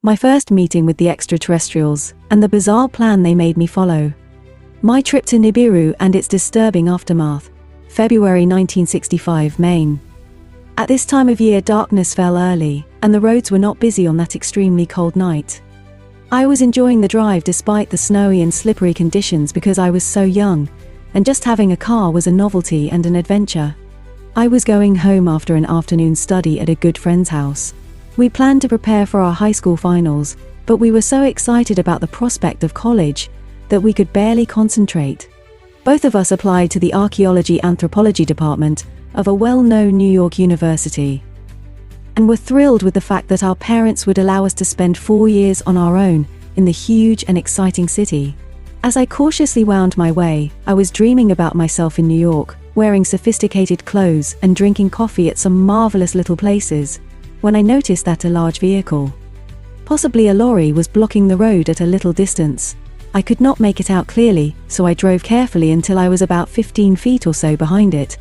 my first meeting with the extraterrestrials, and the bizarre plan they made me follow. My trip to Nibiru and its disturbing aftermath. February 1965, Maine. At this time of year, darkness fell early, and the roads were not busy on that extremely cold night. I was enjoying the drive despite the snowy and slippery conditions because I was so young, and just having a car was a novelty and an adventure. I was going home after an afternoon study at a good friend's house. We planned to prepare for our high school finals, but we were so excited about the prospect of college that we could barely concentrate. Both of us applied to the Archaeology Anthropology department of a well-known New York university, and were thrilled with the fact that our parents would allow us to spend 4 years on our own in the huge and exciting city. As I cautiously wound my way, I was dreaming about myself in New York, wearing sophisticated clothes and drinking coffee at some marvelous little places, when I noticed that a large vehicle, possibly a lorry, was blocking the road at a little distance. I could not make it out clearly, so I drove carefully until I was about 15 feet or so behind it.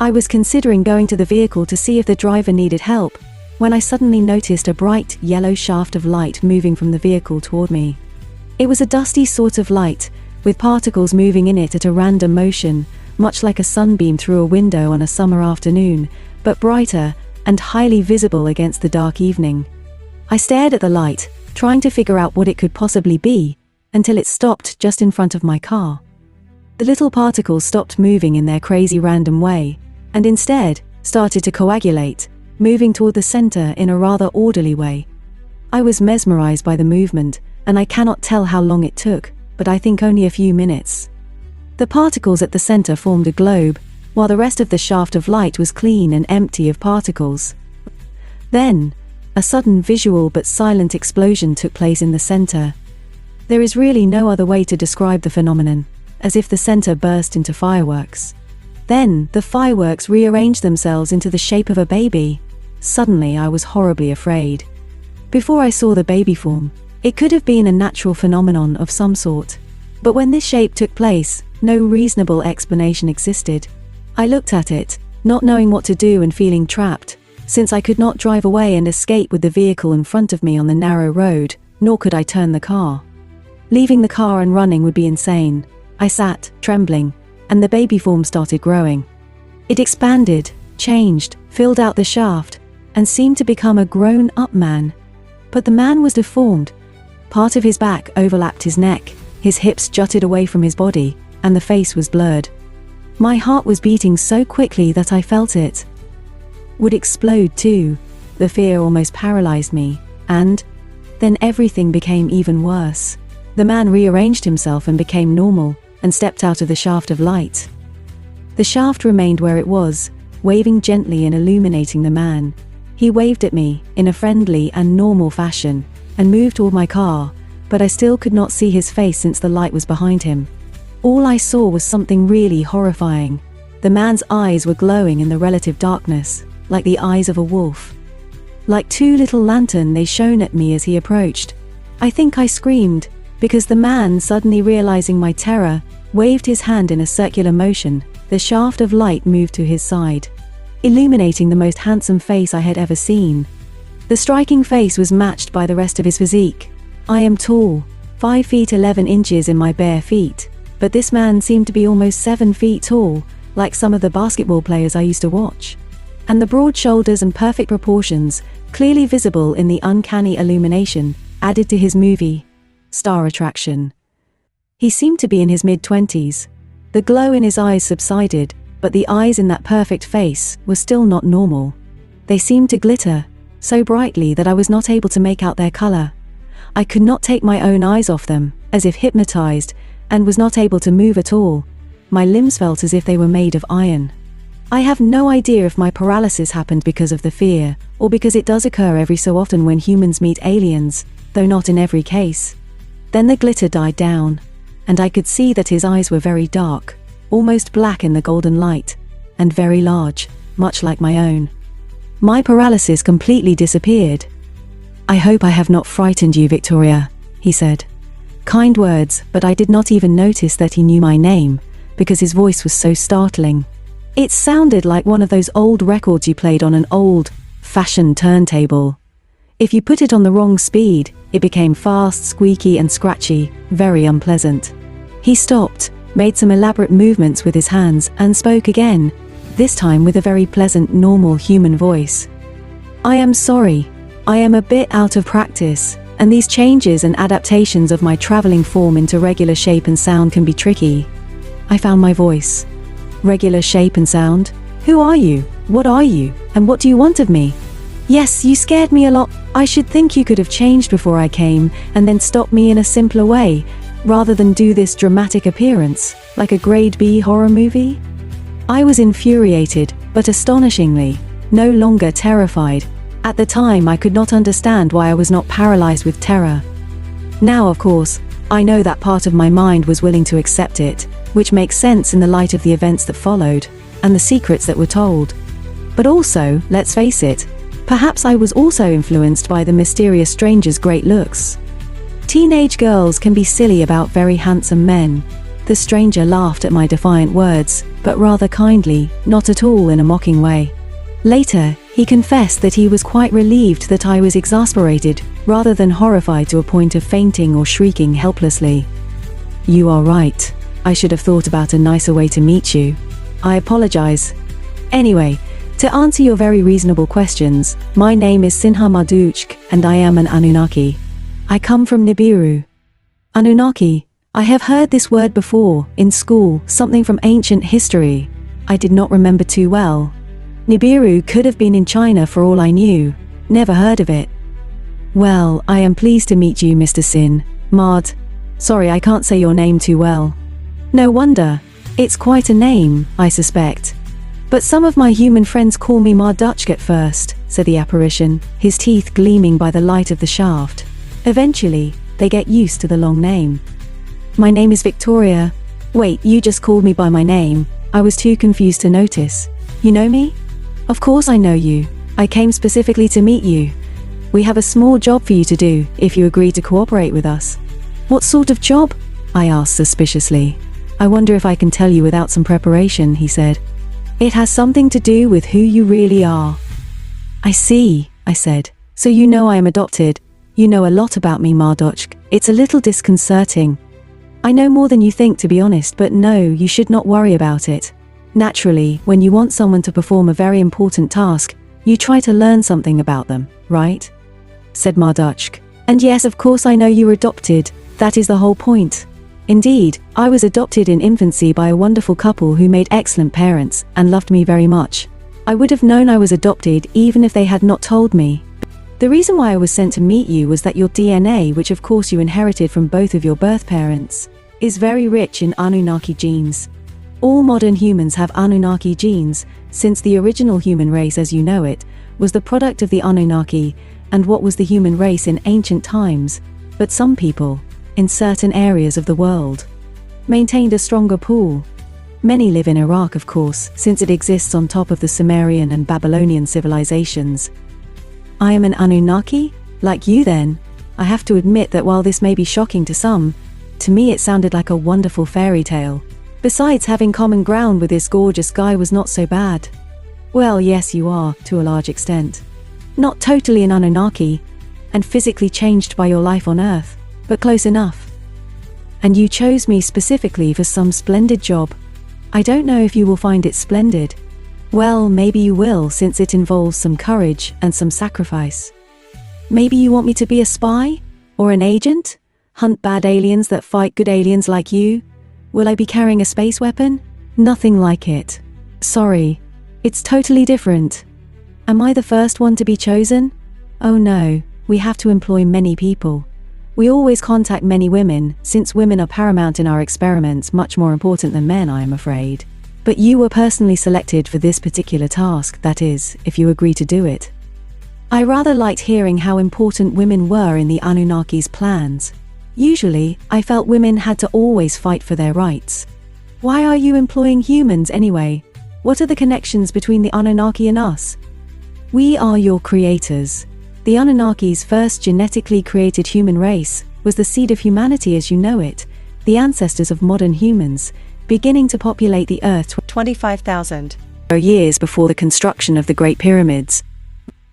I was considering going to the vehicle to see if the driver needed help, when I suddenly noticed a bright yellow shaft of light moving from the vehicle toward me. It was a dusty sort of light, with particles moving in it at a random motion, much like a sunbeam through a window on a summer afternoon, but brighter and highly visible against the dark evening. I stared at the light, trying to figure out what it could possibly be, until it stopped just in front of my car. The little particles stopped moving in their crazy random way, and instead started to coagulate, moving toward the center in a rather orderly way. I was mesmerized by the movement, and I cannot tell how long it took, but I think only a few minutes. The particles at the center formed a globe, while the rest of the shaft of light was clean and empty of particles. Then, a sudden visual but silent explosion took place in the center. There is really no other way to describe the phenomenon, as if the center burst into fireworks. Then, the fireworks rearranged themselves into the shape of a baby. Suddenly, I was horribly afraid. Before I saw the baby form, it could have been a natural phenomenon of some sort. But when this shape took place, no reasonable explanation existed. I looked at it, not knowing what to do and feeling trapped, since I could not drive away and escape with the vehicle in front of me on the narrow road, nor could I turn the car. Leaving the car and running would be insane. I sat, trembling, and the baby form started growing. It expanded, changed, filled out the shaft, and seemed to become a grown-up man. But the man was deformed. Part of his back overlapped his neck, his hips jutted away from his body, and the face was blurred. My heart was beating so quickly that I felt it would explode too. The fear almost paralyzed me, and then everything became even worse. The man rearranged himself and became normal, and stepped out of the shaft of light. The shaft remained where it was, waving gently and illuminating the man. He waved at me, in a friendly and normal fashion, and moved toward my car, but I still could not see his face since the light was behind him. All I saw was something really horrifying. The man's eyes were glowing in the relative darkness, like the eyes of a wolf. Like two little lanterns, they shone at me as he approached. I think I screamed, because the man, suddenly realizing my terror, waved his hand in a circular motion. The shaft of light moved to his side, illuminating the most handsome face I had ever seen. The striking face was matched by the rest of his physique. I am tall, 5 feet 11 inches in my bare feet, but this man seemed to be almost 7 feet tall, like some of the basketball players I used to watch. And the broad shoulders and perfect proportions, clearly visible in the uncanny illumination, added to his movie star attraction. He seemed to be in his mid-20s. The glow in his eyes subsided, but the eyes in that perfect face were still not normal. They seemed to glitter so brightly that I was not able to make out their color. I could not take my own eyes off them, as if hypnotized, and was not able to move at all. My limbs felt as if they were made of iron. I have no idea if my paralysis happened because of the fear, or because it does occur every so often when humans meet aliens, though not in every case. Then the glitter died down, and I could see that his eyes were very dark, almost black in the golden light, and very large, much like my own. My paralysis completely disappeared. "I hope I have not frightened you, Victoria," he said. Kind words, but I did not even notice that he knew my name, because his voice was so startling. It sounded like one of those old records you played on an old-fashioned turntable. If you put it on the wrong speed, It became fast, squeaky and scratchy, very unpleasant. He stopped, made some elaborate movements with his hands, and spoke again, this time with a very pleasant, normal human voice. "I am sorry. I am a bit out of practice, and these changes and adaptations of my traveling form into regular shape and sound can be tricky." I found my voice. "Regular shape and sound? Who are you? What are you? And what do you want of me?" "Yes, you scared me a lot. I should think you could have changed before I came, and then stopped me in a simpler way, rather than do this dramatic appearance, like a grade B horror movie." I was infuriated, but astonishingly, no longer terrified. At the time, I could not understand why I was not paralyzed with terror. Now, of course, I know that part of my mind was willing to accept it, which makes sense in the light of the events that followed, and the secrets that were told. But also, let's face it, perhaps I was also influenced by the mysterious stranger's great looks. Teenage girls can be silly about very handsome men. The stranger laughed at my defiant words, but rather kindly, not at all in a mocking way. Later, he confessed that he was quite relieved that I was exasperated, rather than horrified to a point of fainting or shrieking helplessly. "You are right. I should have thought about a nicer way to meet you. I apologize. Anyway, to answer your very reasonable questions, my name is Sinar Marduk, and I am an Anunnaki. I come from Nibiru." Anunnaki. I have heard this word before, in school, something from ancient history. I did not remember too well. Nibiru could have been in China for all I knew. Never heard of it. "Well, I am pleased to meet you, Mr. Sin. Marge. Sorry, I can't say your name too well." "No wonder. It's quite a name, I suspect. But some of my human friends call me Marduk at first," said the apparition, his teeth gleaming by the light of the shaft. "Eventually, they get used to the long name." "My name is Victoria." "Wait, you just called me by my name. I was too confused to notice. You know me?" "Of course I know you. I came specifically to meet you. We have a small job for you to do, if you agree to cooperate with us." "What sort of job?" I asked suspiciously. "I wonder if I can tell you without some preparation," he said. "It has something to do with who you really are." "I see," I said. "So you know I am adopted. You know a lot about me, Marduk. It's a little disconcerting. I know more than you think, to be honest, but no, you should not worry about it. Naturally, when you want someone to perform a very important task, you try to learn something about them, right?" said Marduk. "And yes, of course I know you were adopted. That is the whole point. Indeed, I was adopted in infancy by a wonderful couple who made excellent parents and loved me very much. I would have known I was adopted even if they had not told me. The reason why I was sent to meet you was that your DNA, which of course you inherited from both of your birth parents, is very rich in Anunnaki genes. All modern humans have Anunnaki genes, since the original human race as you know it, was the product of the Anunnaki and what was the human race in ancient times, but some people, in certain areas of the world, maintained a stronger pool. Many live in Iraq, of course, since it exists on top of the Sumerian and Babylonian civilizations. I am an Anunnaki? Like you then? I have to admit that while this may be shocking to some, to me it sounded like a wonderful fairy tale. Besides, having common ground with this gorgeous guy was not so bad. Well, yes, you are, to a large extent. Not totally an Anunnaki, and physically changed by your life on Earth, but close enough. And you chose me specifically for some splendid job. I don't know if you will find it splendid. Well, maybe you will, since it involves some courage and some sacrifice. Maybe you want me to be a spy? Or an agent? Hunt bad aliens that fight good aliens like you? Will I be carrying a space weapon? Nothing like it. Sorry. It's totally different. Am I the first one to be chosen? Oh no, we have to employ many people. We always contact many women, since women are paramount in our experiments, much more important than men, I am afraid. But you were personally selected for this particular task, that is, if you agree to do it. I rather liked hearing how important women were in the Anunnaki's plans. Usually, I felt women had to always fight for their rights. Why are you employing humans anyway? What are the connections between the Anunnaki and us? We are your creators. The Anunnaki's first genetically created human race was the seed of humanity as you know it, the ancestors of modern humans, beginning to populate the Earth 25,000 years before the construction of the Great Pyramids.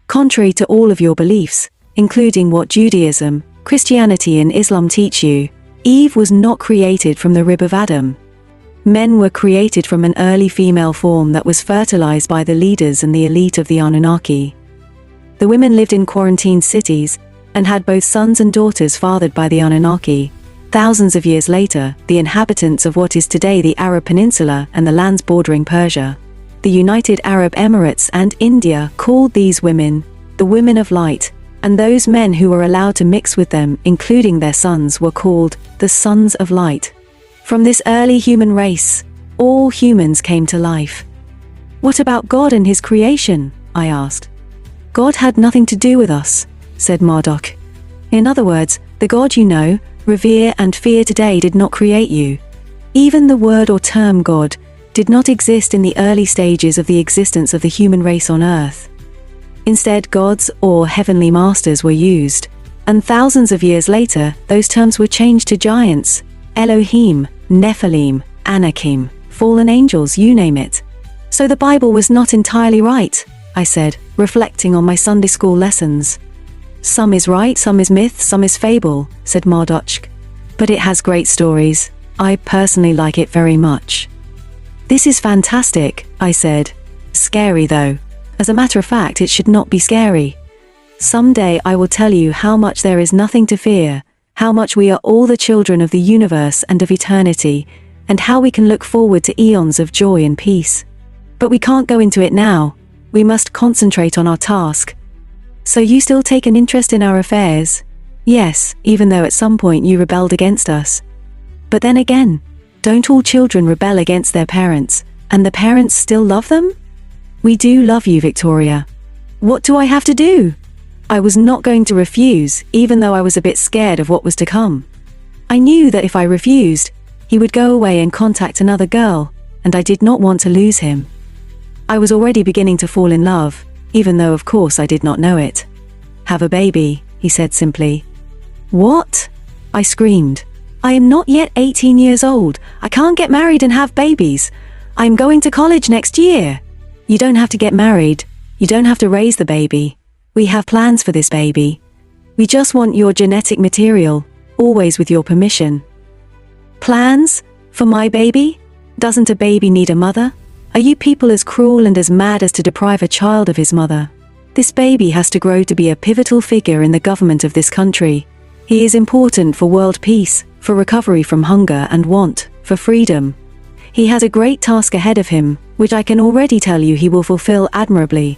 Contrary to all of your beliefs, including what Judaism, Christianity and Islam teach you, Eve was not created from the rib of Adam. Men were created from an early female form that was fertilized by the leaders and the elite of the Anunnaki. The women lived in quarantined cities and had both sons and daughters fathered by the Anunnaki. Thousands of years later, the inhabitants of what is today the Arab Peninsula and the lands bordering Persia, the United Arab Emirates and India, called these women the women of light, and those men who were allowed to mix with them, including their sons, were called the sons of light. From this early human race, all humans came to life. What about God and his creation? I asked. God had nothing to do with us, said Marduk. In other words, the God you know, revere and fear today did not create you. Even the word or term God did not exist in the early stages of the existence of the human race on earth. Instead, gods or heavenly masters were used, and thousands of years later, those terms were changed to giants, Elohim, Nephilim, Anakim, fallen angels, you name it. So the Bible was not entirely right, I said, reflecting on my Sunday school lessons. Some is right, some is myth, some is fable, said Marduk. But it has great stories. I personally like it very much. This is fantastic, I said. Scary though. As a matter of fact, it should not be scary. Someday I will tell you how much there is nothing to fear, how much we are all the children of the universe and of eternity, and how we can look forward to eons of joy and peace. But we can't go into it now. We must concentrate on our task. So you still take an interest in our affairs? Yes, even though at some point you rebelled against us. But then again, don't all children rebel against their parents, and the parents still love them? We do love you, Victoria. What do I have to do? I was not going to refuse, even though I was a bit scared of what was to come. I knew that if I refused, he would go away and contact another girl, and I did not want to lose him. I was already beginning to fall in love, even though of course I did not know it. Have a baby, he said simply. What? I screamed. I am not yet 18 years old. I can't get married and have babies. I am going to college next year. You don't have to get married. You don't have to raise the baby. We have plans for this baby. We just want your genetic material, always with your permission. Plans? For my baby? Doesn't a baby need a mother? Are you people as cruel and as mad as to deprive a child of his mother? This baby has to grow to be a pivotal figure in the government of this country. He is important for world peace, for recovery from hunger and want, for freedom. He has a great task ahead of him, which I can already tell you he will fulfill admirably,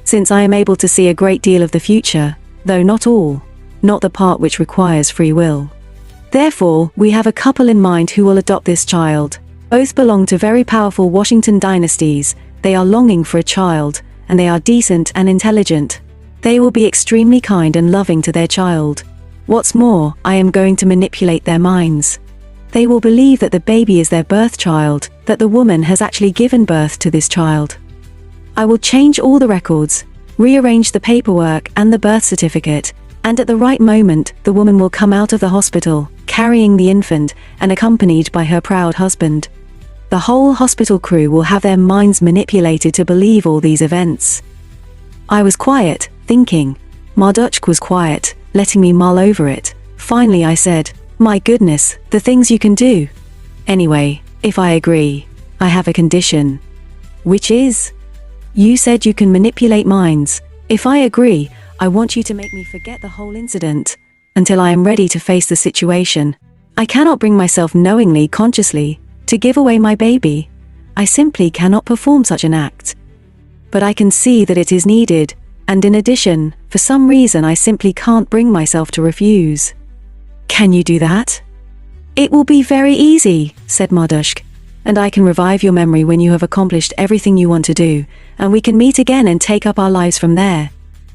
since I am able to see a great deal of the future, though not all, not the part which requires free will. Therefore, we have a couple in mind who will adopt this child. Both belong to very powerful Washington dynasties. They are longing for a child, and they are decent and intelligent. They will be extremely kind and loving to their child. What's more, I am going to manipulate their minds. They will believe that the baby is their birth child, that the woman has actually given birth to this child. I will change all the records, rearrange the paperwork and the birth certificate, and at the right moment, the woman will come out of the hospital, carrying the infant and accompanied by her proud husband. The whole hospital crew will have their minds manipulated to believe all these events. I was quiet, thinking. Marduk was quiet, letting me mull over it. Finally I said, "My goodness, the things you can do. Anyway, if I agree, I have a condition." "Which is?" "You said you can manipulate minds. If I agree, I want you to make me forget the whole incident, until I am ready to face the situation. I cannot bring myself knowingly, consciously, to give away my baby. I simply cannot perform such an act. But I can see that it is needed, and in addition, for some reason I simply can't bring myself to refuse." "Can you do that?" "It will be very easy," said Marduk, "and I can revive your memory when you have accomplished everything you want to do, and we can meet again and take up our lives from there.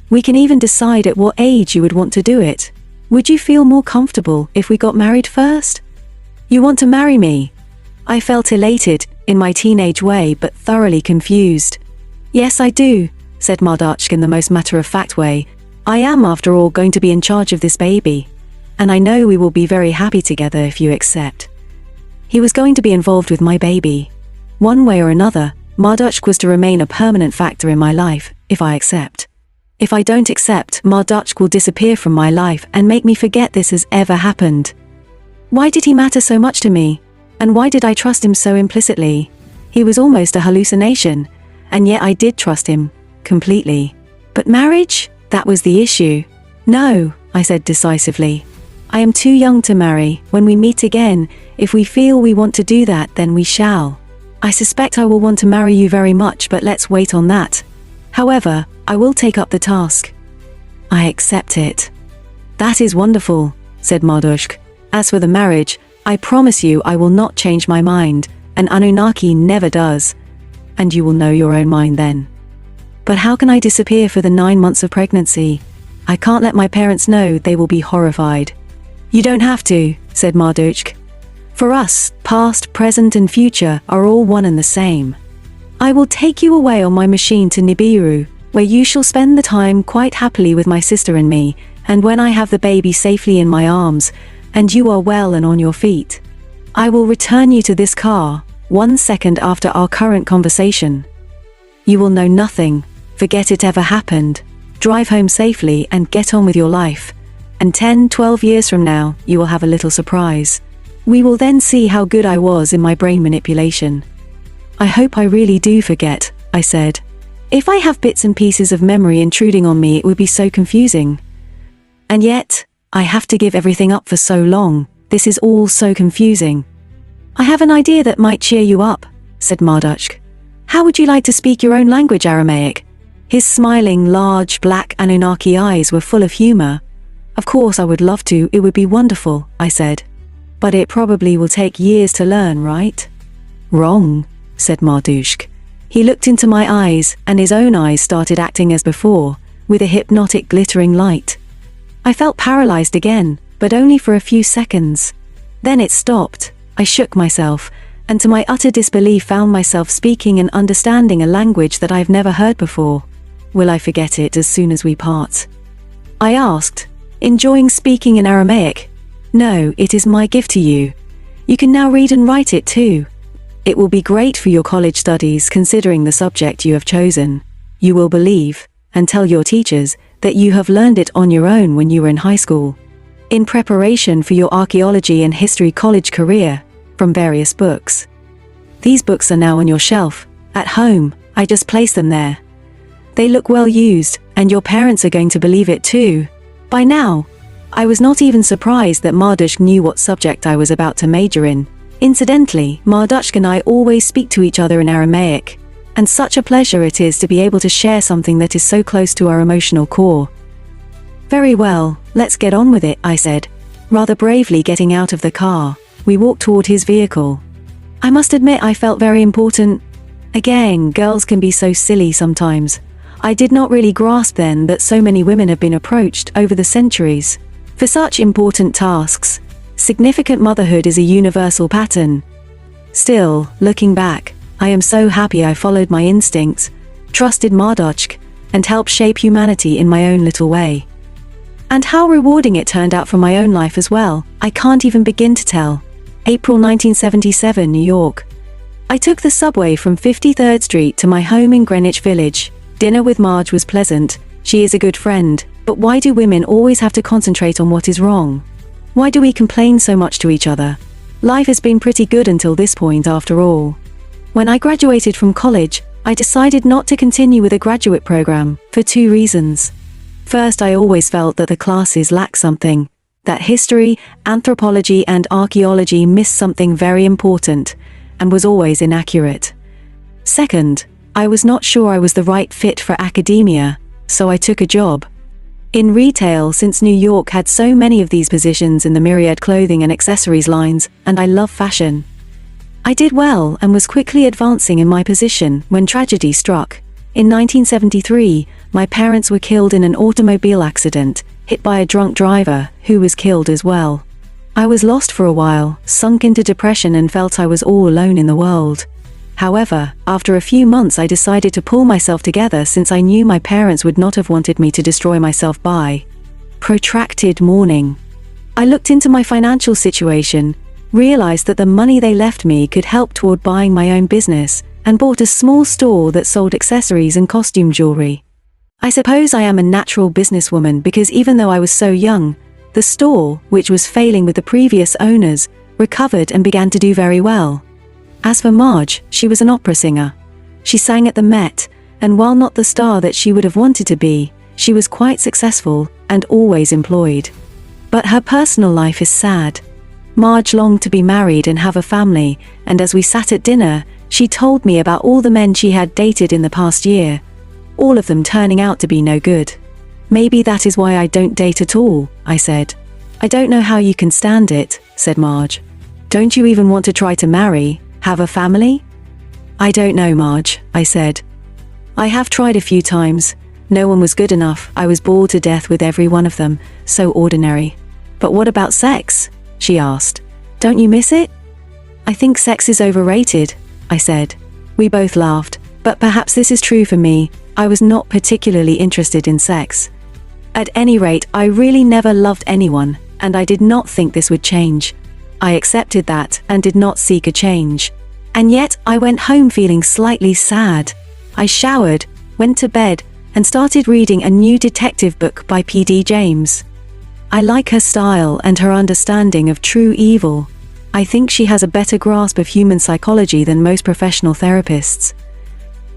We can even decide at what age you would want to do it. Would you feel more comfortable if we got married first?" "You want to marry me?" I felt elated, in my teenage way, but thoroughly confused. "Yes, I do," said Marduk in the most matter-of-fact way. "I am, after all, going to be in charge of this baby. And I know we will be very happy together if you accept." He was going to be involved with my baby. One way or another, Marduk was to remain a permanent factor in my life, if I accept. If I don't accept, Marduk will disappear from my life and make me forget this has ever happened. Why did he matter so much to me? And why did I trust him so implicitly? He was almost a hallucination, and yet I did trust him, completely. But marriage? That was the issue. No, I said decisively. I am too young to marry. When we meet again, if we feel we want to do that, then we shall. I suspect I will want to marry you very much, but let's wait on that. However, I will take up the task. I accept it. That is wonderful, said Marduk. As for the marriage, I promise you I will not change my mind, and Anunnaki never does. And you will know your own mind then. But how can I disappear for the 9 months of pregnancy? I can't let my parents know, they will be horrified. You don't have to, said Marduk. For us, past, present and future are all one and the same. I will take you away on my machine to Nibiru, where you shall spend the time quite happily with my sister and me, and when I have the baby safely in my arms, and you are well and on your feet, I will return you to this car, 1 second after our current conversation. You will know nothing, forget it ever happened, drive home safely and get on with your life. And 10-12 years from now, you will have a little surprise. We will then see how good I was in my brain manipulation. I hope I really do forget, I said. If I have bits and pieces of memory intruding on me, it would be so confusing. And yet, I have to give everything up for so long. This is all so confusing. I have an idea that might cheer you up, said Marduk. How would you like to speak your own language, Aramaic? His smiling, large, black Anunnaki eyes were full of humor. Of course I would love to, it would be wonderful, I said. But it probably will take years to learn, right? Wrong, said Marduk. He looked into my eyes, and his own eyes started acting as before, with a hypnotic glittering light. I felt paralyzed again, but only for a few seconds. Then it stopped. I shook myself, and to my utter disbelief found myself speaking and understanding a language that I've never heard before. Will I forget it as soon as we part? I asked, enjoying speaking in Aramaic. No, it is my gift to you. You can now read and write it too. It will be great for your college studies considering the subject you have chosen. You will believe, and tell your teachers, that you have learned it on your own when you were in high school. In preparation for your archaeology and history college career, from various books. These books are now on your shelf, at home. I just placed them there. They look well used, and your parents are going to believe it too. By now, I was not even surprised that Marduk knew what subject I was about to major in. Incidentally, Marduk and I always speak to each other in Aramaic, and such a pleasure it is to be able to share something that is so close to our emotional core. Very well, let's get on with it, I said, rather bravely getting out of the car. We walked toward his vehicle. I must admit I felt very important. Again, girls can be so silly sometimes. I did not really grasp then that so many women have been approached over the centuries for such important tasks. Significant motherhood is a universal pattern. Still, looking back, I am so happy I followed my instincts, trusted Marduk, and helped shape humanity in my own little way. And how rewarding it turned out for my own life as well, I can't even begin to tell. April 1977, New York. I took the subway from 53rd Street to my home in Greenwich Village. Dinner with Marge was pleasant. She is a good friend, but why do women always have to concentrate on what is wrong? Why do we complain so much to each other? Life has been pretty good until this point after all. When I graduated from college, I decided not to continue with a graduate program, for 2 reasons. First, I always felt that the classes lacked something, that history, anthropology and archaeology missed something very important, and was always inaccurate. Second, I was not sure I was the right fit for academia, so I took a job in retail since New York had so many of these positions in the myriad clothing and accessories lines, and I love fashion. I did well and was quickly advancing in my position when tragedy struck. In 1973, my parents were killed in an automobile accident, hit by a drunk driver, who was killed as well. I was lost for a while, sunk into depression and felt I was all alone in the world. However, after a few months I decided to pull myself together since I knew my parents would not have wanted me to destroy myself by protracted mourning. I looked into my financial situation, realized that the money they left me could help toward buying my own business, and bought a small store that sold accessories and costume jewelry. I suppose I am a natural businesswoman because even though I was so young, the store, which was failing with the previous owners, recovered and began to do very well. As for Marge, she was an opera singer. She sang at the Met, and while not the star that she would have wanted to be, she was quite successful and always employed. But her personal life is sad. Marge longed to be married and have a family, and as we sat at dinner, she told me about all the men she had dated in the past year, all of them turning out to be no good. Maybe that is why I don't date at all, I said. I don't know how you can stand it, said Marge. Don't you even want to try to marry, have a family? I don't know, Marge, I said. I have tried a few times. No one was good enough. I was bored to death with every one of them, so ordinary. But what about sex? She asked. Don't you miss it? I think sex is overrated, I said. We both laughed, but perhaps this is true for me. I was not particularly interested in sex. At any rate, I really never loved anyone, and I did not think this would change. I accepted that and did not seek a change. And yet, I went home feeling slightly sad. I showered, went to bed, and started reading a new detective book by P.D. James. I like her style and her understanding of true evil. I think she has a better grasp of human psychology than most professional therapists.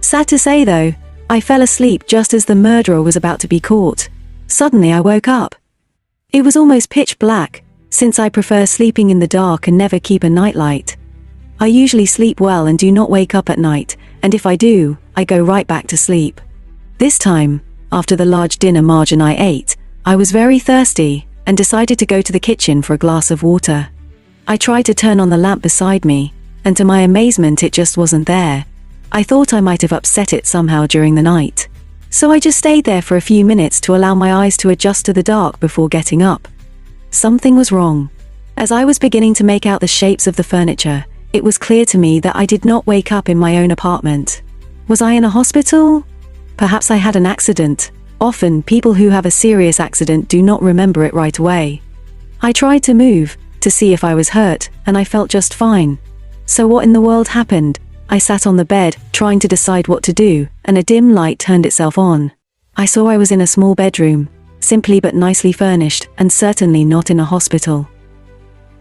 Sad to say though, I fell asleep just as the murderer was about to be caught. Suddenly I woke up. It was almost pitch black, since I prefer sleeping in the dark and never keep a nightlight. I usually sleep well and do not wake up at night, and if I do, I go right back to sleep. This time, after the large dinner Marge and I ate, I was very thirsty and decided to go to the kitchen for a glass of water. I tried to turn on the lamp beside me, and to my amazement it just wasn't there. I thought I might have upset it somehow during the night. So I just stayed there for a few minutes to allow my eyes to adjust to the dark before getting up. Something was wrong. As I was beginning to make out the shapes of the furniture, it was clear to me that I did not wake up in my own apartment. Was I in a hospital? Perhaps I had an accident. Often, people who have a serious accident do not remember it right away. I tried to move, to see if I was hurt, and I felt just fine. So what in the world happened? I sat on the bed, trying to decide what to do, and a dim light turned itself on. I saw I was in a small bedroom, simply but nicely furnished, and certainly not in a hospital.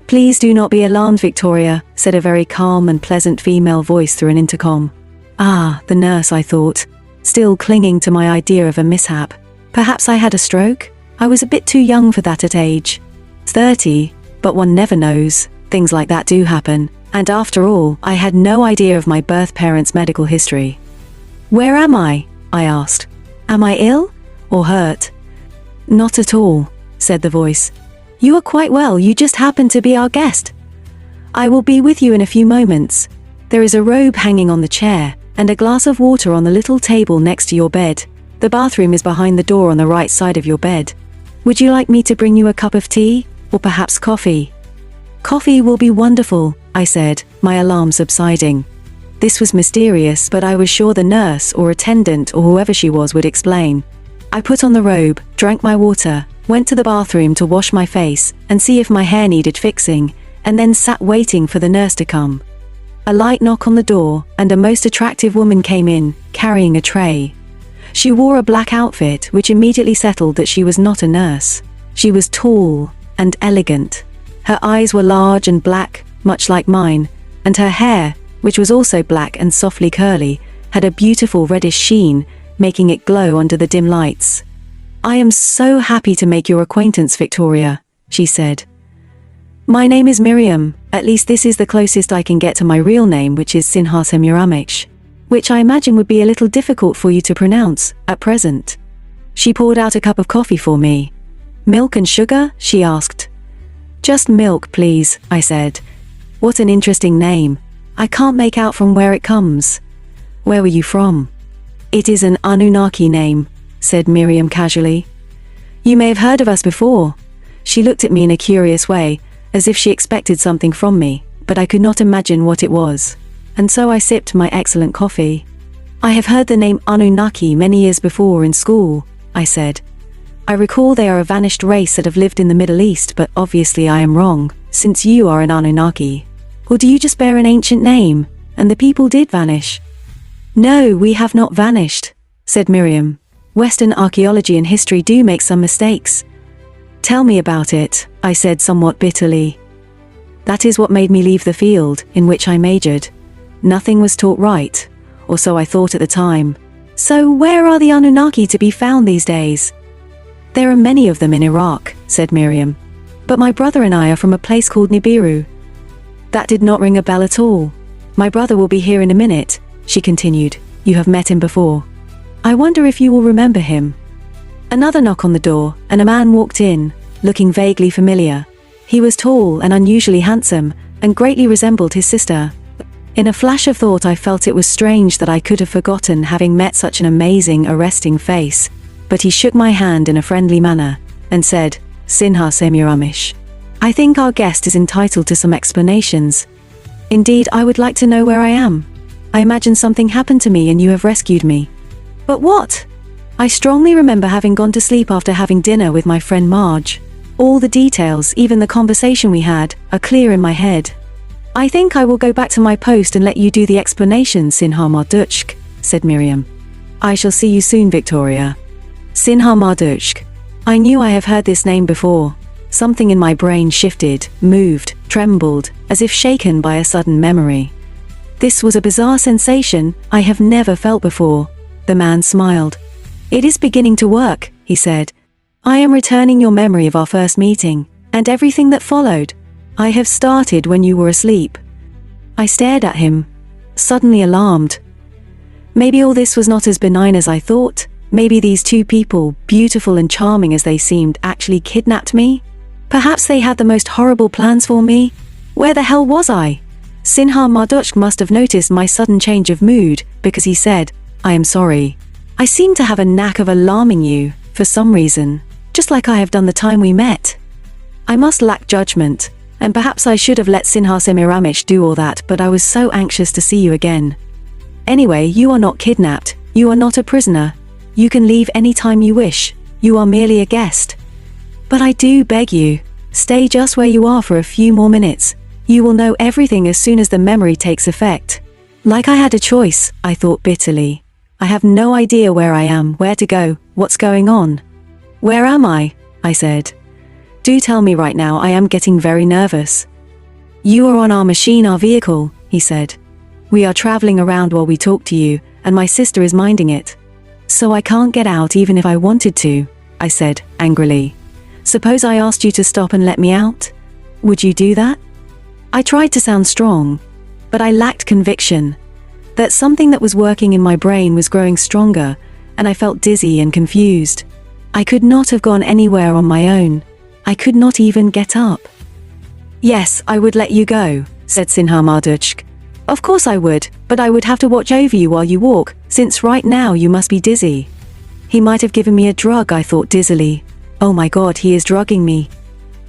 Please do not be alarmed, Victoria, said a very calm and pleasant female voice through an intercom. Ah, the nurse, I thought, still clinging to my idea of a mishap. Perhaps I had a stroke? I was a bit too young for that at age 30, but one never knows. Things like that do happen. And after all, I had no idea of my birth parents' medical history. Where am I? I asked. Am I ill? Or hurt? Not at all, said the voice. You are quite well, you just happen to be our guest. I will be with you in a few moments. There is a robe hanging on the chair, and a glass of water on the little table next to your bed. The bathroom is behind the door on the right side of your bed. Would you like me to bring you a cup of tea? Or perhaps coffee? Coffee will be wonderful, I said, my alarm subsiding. This was mysterious, but I was sure the nurse or attendant or whoever she was would explain. I put on the robe, drank my water, went to the bathroom to wash my face and see if my hair needed fixing, and then sat waiting for the nurse to come. A light knock on the door, and a most attractive woman came in, carrying a tray. She wore a black outfit, which immediately settled that she was not a nurse. She was tall and elegant. Her eyes were large and black, much like mine, and her hair, which was also black and softly curly, had a beautiful reddish sheen, making it glow under the dim lights. I am so happy to make your acquaintance, Victoria, she said. My name is Miriam, at least this is the closest I can get to my real name, which is Sinar Marduk, which I imagine would be a little difficult for you to pronounce, at present. She poured out a cup of coffee for me. Milk and sugar? She asked. Just milk, please, I said. What an interesting name. I can't make out from where it comes. Where were you from? It is an Anunnaki name, said Miriam casually. You may have heard of us before. She looked at me in a curious way, as if she expected something from me, but I could not imagine what it was. And so I sipped my excellent coffee. I have heard the name Anunnaki many years before in school, I said. I recall they are a vanished race that have lived in the Middle East, but obviously I am wrong, since you are an Anunnaki. Or do you just bear an ancient name, and the people did vanish? No, we have not vanished, said Miriam. Western archaeology and history do make some mistakes. Tell me about it, I said somewhat bitterly. That is what made me leave the field in which I majored. Nothing was taught right, or so I thought at the time. So where are the Anunnaki to be found these days? There are many of them in Iraq, said Miriam. But my brother and I are from a place called Nibiru. That did not ring a bell at all. My brother will be here in a minute, she continued. You have met him before. I wonder if you will remember him. Another knock on the door, and a man walked in, looking vaguely familiar. He was tall and unusually handsome, and greatly resembled his sister. In a flash of thought I felt it was strange that I could have forgotten having met such an amazing, arresting face. But he shook my hand in a friendly manner, and said, Sinar Marduk. I think our guest is entitled to some explanations. Indeed, I would like to know where I am. I imagine something happened to me and you have rescued me. But what? I strongly remember having gone to sleep after having dinner with my friend Marge. All the details, even the conversation we had, are clear in my head. I think I will go back to my post and let you do the explanation, Sinar Marduk, said Miriam. I shall see you soon, Victoria. Sinar Marduk. I knew I have heard this name before. Something in my brain shifted, moved, trembled, as if shaken by a sudden memory. This was a bizarre sensation I have never felt before. The man smiled. It is beginning to work, he said. I am returning your memory of our first meeting, and everything that followed. I have started when you were asleep. I stared at him, suddenly alarmed. Maybe all this was not as benign as I thought. Maybe these two people, beautiful and charming as they seemed, actually kidnapped me? Perhaps they had the most horrible plans for me? Where the hell was I? Sinar Marduk must have noticed my sudden change of mood, because he said, I am sorry. I seem to have a knack of alarming you, for some reason, just like I have done the time we met. I must lack judgment, and perhaps I should have let Sinar Marduk do all that, but I was so anxious to see you again. Anyway, you are not kidnapped, you are not a prisoner. You can leave any time you wish, you are merely a guest. But I do beg you, stay just where you are for a few more minutes. You will know everything as soon as the memory takes effect. Like I had a choice, I thought bitterly. I have no idea where I am, where to go, what's going on. Where am I? I said. Do tell me right now, I am getting very nervous. You are on our machine, our vehicle, he said. We are traveling around while we talk to you, and my sister is minding it. So I can't get out even if I wanted to, I said, angrily. Suppose I asked you to stop and let me out? Would you do that? I tried to sound strong, but I lacked conviction. That something that was working in my brain was growing stronger, and I felt dizzy and confused. I could not have gone anywhere on my own. I could not even get up. Yes, I would let you go, said Sinar Marduk. Of course I would, but I would have to watch over you while you walk, since right now you must be dizzy. He might have given me a drug, I thought dizzily. Oh my God, he is drugging me.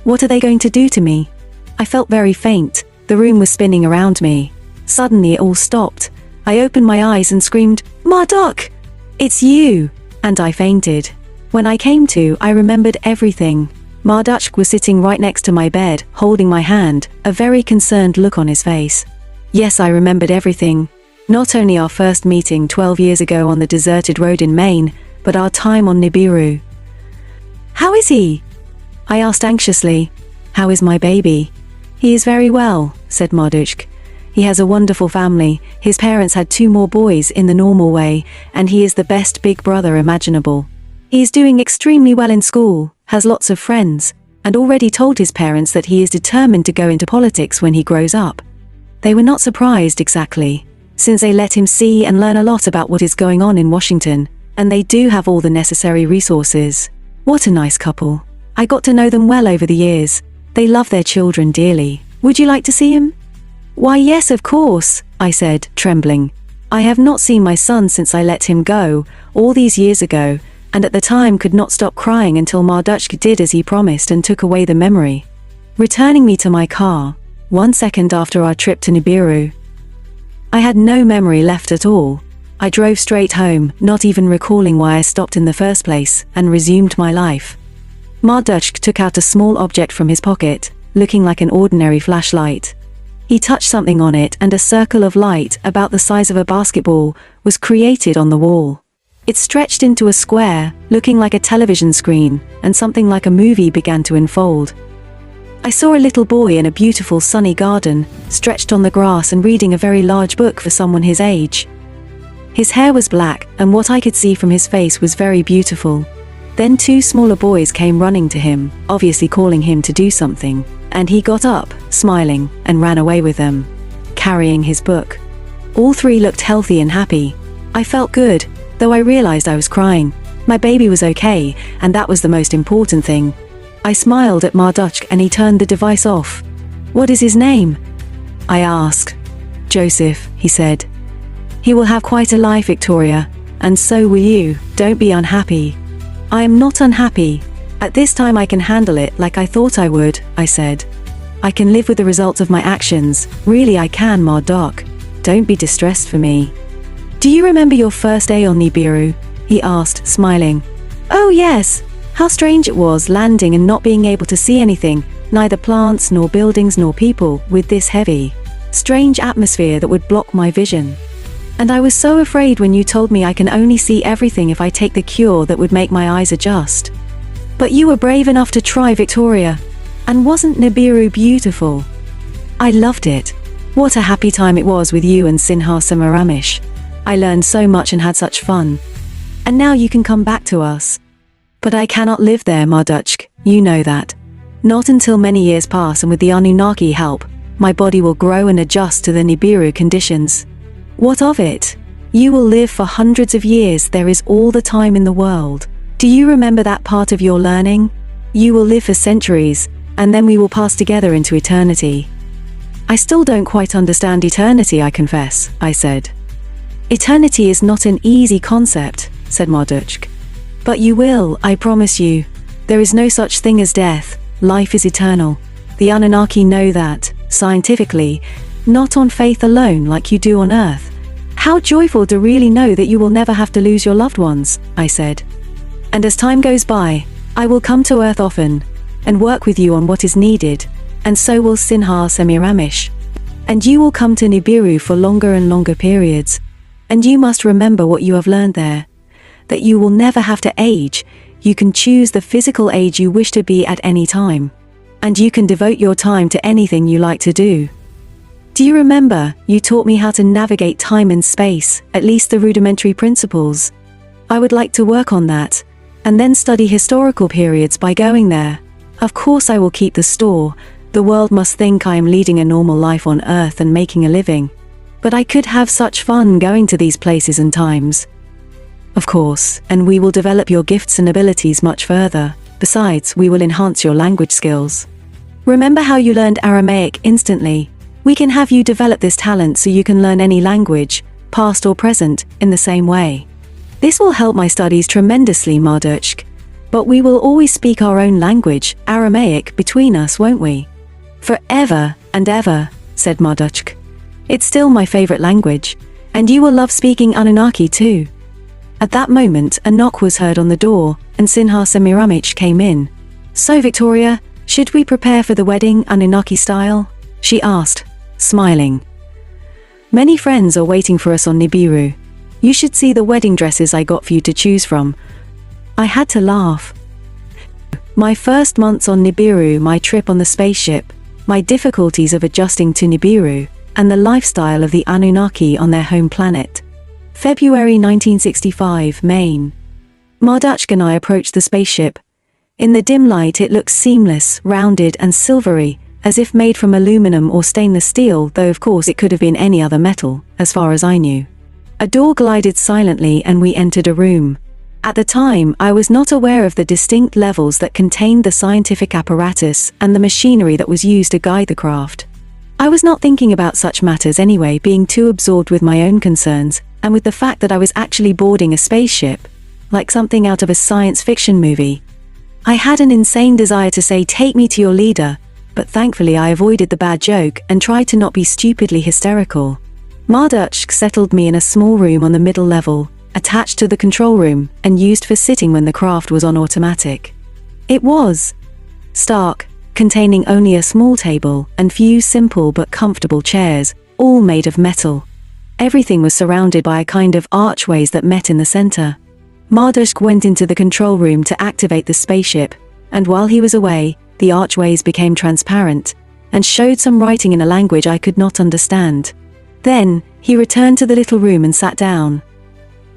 What are they going to do to me? I felt very faint. The room was spinning around me. Suddenly it all stopped. I opened my eyes and screamed, Marduk! It's you! And I fainted. When I came to, I remembered everything. Marduk was sitting right next to my bed, holding my hand, a very concerned look on his face. Yes, I remembered everything. Not only our first meeting 12 years ago on the deserted road in Maine, but our time on Nibiru. How is he? I asked anxiously. How is my baby? He is very well, said Marduk. He has a wonderful family. His parents had 2 more boys in the normal way, and he is the best big brother imaginable. He is doing extremely well in school, has lots of friends, and already told his parents that he is determined to go into politics when he grows up. They were not surprised exactly, since they let him see and learn a lot about what is going on in Washington, and they do have all the necessary resources. What a nice couple. I got to know them well over the years. They love their children dearly. Would you like to see him? Why yes, of course, I said, trembling. I have not seen my son since I let him go, all these years ago, and at the time could not stop crying until Marduk did as he promised and took away the memory, returning me to my car, 1 second after our trip to Nibiru. I had no memory left at all. I drove straight home, not even recalling why I stopped in the first place, and resumed my life. Marduk took out a small object from his pocket, looking like an ordinary flashlight. He touched something on it and a circle of light about the size of a basketball was created on the wall. It stretched into a square, looking like a television screen, and something like a movie began to unfold. I saw a little boy in a beautiful sunny garden, stretched on the grass and reading a very large book for someone his age. His hair was black, and what I could see from his face was very beautiful. Then two smaller boys came running to him, obviously calling him to do something, and he got up, smiling, and ran away with them, carrying his book. All three looked healthy and happy. I felt good, though I realized I was crying. My baby was okay, and that was the most important thing. I smiled at Marduk and he turned the device off. "What is his name?" I asked. "Joseph," he said. "He will have quite a life, Victoria, and so will you. Don't be unhappy." "I am not unhappy. At this time I can handle it like I thought I would," I said. "I can live with the results of my actions. Really I can, Marduk. Don't be distressed for me." "Do you remember your first day on Nibiru?" he asked, smiling. "Oh yes. How strange it was landing and not being able to see anything, neither plants nor buildings nor people, with this heavy, strange atmosphere that would block my vision. And I was so afraid when you told me I can only see everything if I take the cure that would make my eyes adjust. But you were brave enough to try, Victoria. And wasn't Nibiru beautiful? I loved it. What a happy time it was with you and Sinar Marduk. I learned so much and had such fun. And now you can come back to us." "But I cannot live there, Marduk, you know that. Not until many years pass, and with the Anunnaki help, my body will grow and adjust to the Nibiru conditions." "What of it? You will live for hundreds of years. There is all the time in the world. Do you remember that part of your learning? You will live for centuries, and then we will pass together into eternity." "I still don't quite understand eternity, I confess," I said. "Eternity is not an easy concept," said Marduk. "But you will, I promise you. There is no such thing as death. Life is eternal. The Anunnaki know that, scientifically, not on faith alone like you do on Earth. How joyful to really know that you will never have to lose your loved ones," I said. "And as time goes by, I will come to Earth often, and work with you on what is needed, and so will Sinar Marduk. And you will come to Nibiru for longer and longer periods. And you must remember what you have learned there. That you will never have to age. You can choose the physical age you wish to be at any time. And you can devote your time to anything you like to do. Do you remember, you taught me how to navigate time and space, at least the rudimentary principles? I would like to work on that, and then study historical periods by going there. Of course I will keep the store. The world must think I am leading a normal life on Earth and making a living. But I could have such fun going to these places and times. Of course, and we will develop your gifts and abilities much further. Besides, we will enhance your language skills. Remember how you learned Aramaic instantly? We can have you develop this talent so you can learn any language, past or present, in the same way. This will help my studies tremendously, Marduk. But we will always speak our own language, Aramaic, between us, won't we? Forever and ever, said Marduk. It's still my favorite language, and you will love speaking Anunnaki too. At that moment, a knock was heard on the door, and Sinar Marduk came in. "So, Victoria, should we prepare for the wedding Anunnaki style?" she asked, smiling. "Many friends are waiting for us on Nibiru. You should see the wedding dresses I got for you to choose from." I had to laugh. My first months on Nibiru, my trip on the spaceship, my difficulties of adjusting to Nibiru, and the lifestyle of the Anunnaki on their home planet. February 1965, Maine. Marduk and I approached the spaceship. In the dim light it looked seamless, rounded and silvery, as if made from aluminum or stainless steel, though of course it could have been any other metal, as far as I knew. A door glided silently and we entered a room. At the time, I was not aware of the distinct levels that contained the scientific apparatus and the machinery that was used to guide the craft. I was not thinking about such matters anyway, being too absorbed with my own concerns, and with the fact that I was actually boarding a spaceship, like something out of a science fiction movie. I had an insane desire to say, "Take me to your leader," but thankfully I avoided the bad joke and tried to not be stupidly hysterical. Marduk settled me in a small room on the middle level, attached to the control room, and used for sitting when the craft was on automatic. It was stark, containing only a small table and few simple but comfortable chairs, all made of metal. Everything was surrounded by a kind of archways that met in the center. Marduk went into the control room to activate the spaceship, and while he was away, the archways became transparent, and showed some writing in a language I could not understand. Then, he returned to the little room and sat down.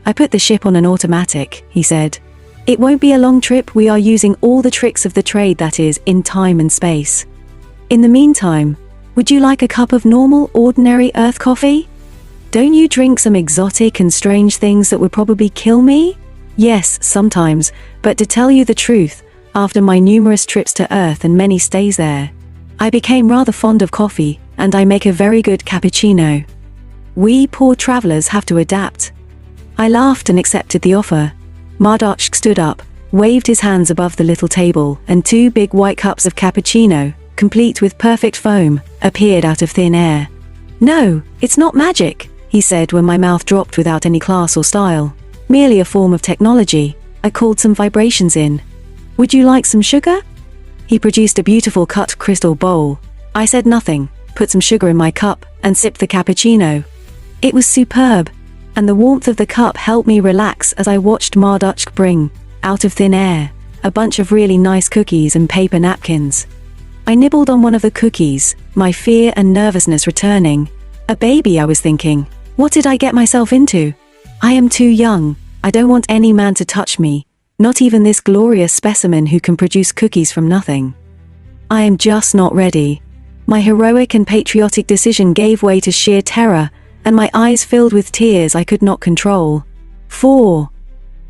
"I put the ship on an automatic," he said. "It won't be a long trip. We are using all the tricks of the trade, that is, in time and space. In the meantime, would you like a cup of normal, ordinary Earth coffee? Don't you drink some exotic and strange things that would probably kill me?" "Yes, sometimes, but to tell you the truth, after my numerous trips to Earth and many stays there, I became rather fond of coffee, and I make a very good cappuccino. We poor travelers have to adapt." I laughed and accepted the offer. Marduk stood up, waved his hands above the little table, and 2 big white cups of cappuccino, complete with perfect foam, appeared out of thin air. "No, it's not magic," he said when my mouth dropped without any class or style. "Merely a form of technology. I called some vibrations in. Would you like some sugar?" He produced a beautiful cut crystal bowl. I said nothing, put some sugar in my cup, and sipped the cappuccino. It was superb, and the warmth of the cup helped me relax as I watched Marduk bring, out of thin air, a bunch of really nice cookies and paper napkins. I nibbled on one of the cookies, my fear and nervousness returning. A baby, I was thinking. What did I get myself into? I am too young. I don't want any man to touch me, not even this glorious specimen who can produce cookies from nothing. I am just not ready. My heroic and patriotic decision gave way to sheer terror, and my eyes filled with tears I could not control. For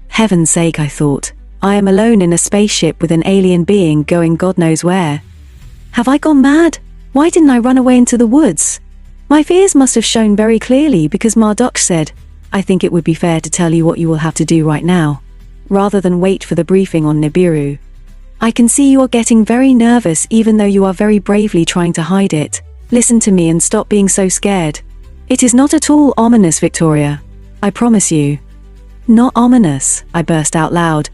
heaven's sake, I thought, I am alone in a spaceship with an alien being going God knows where. Have I gone mad? Why didn't I run away into the woods? My fears must have shown very clearly because Marduk said, "I think it would be fair to tell you what you will have to do right now, rather than wait for the briefing on Nibiru. I can see you are getting very nervous even though you are very bravely trying to hide it. Listen to me and stop being so scared. It is not at all ominous, Victoria. I promise you." "Not ominous," I burst out loud.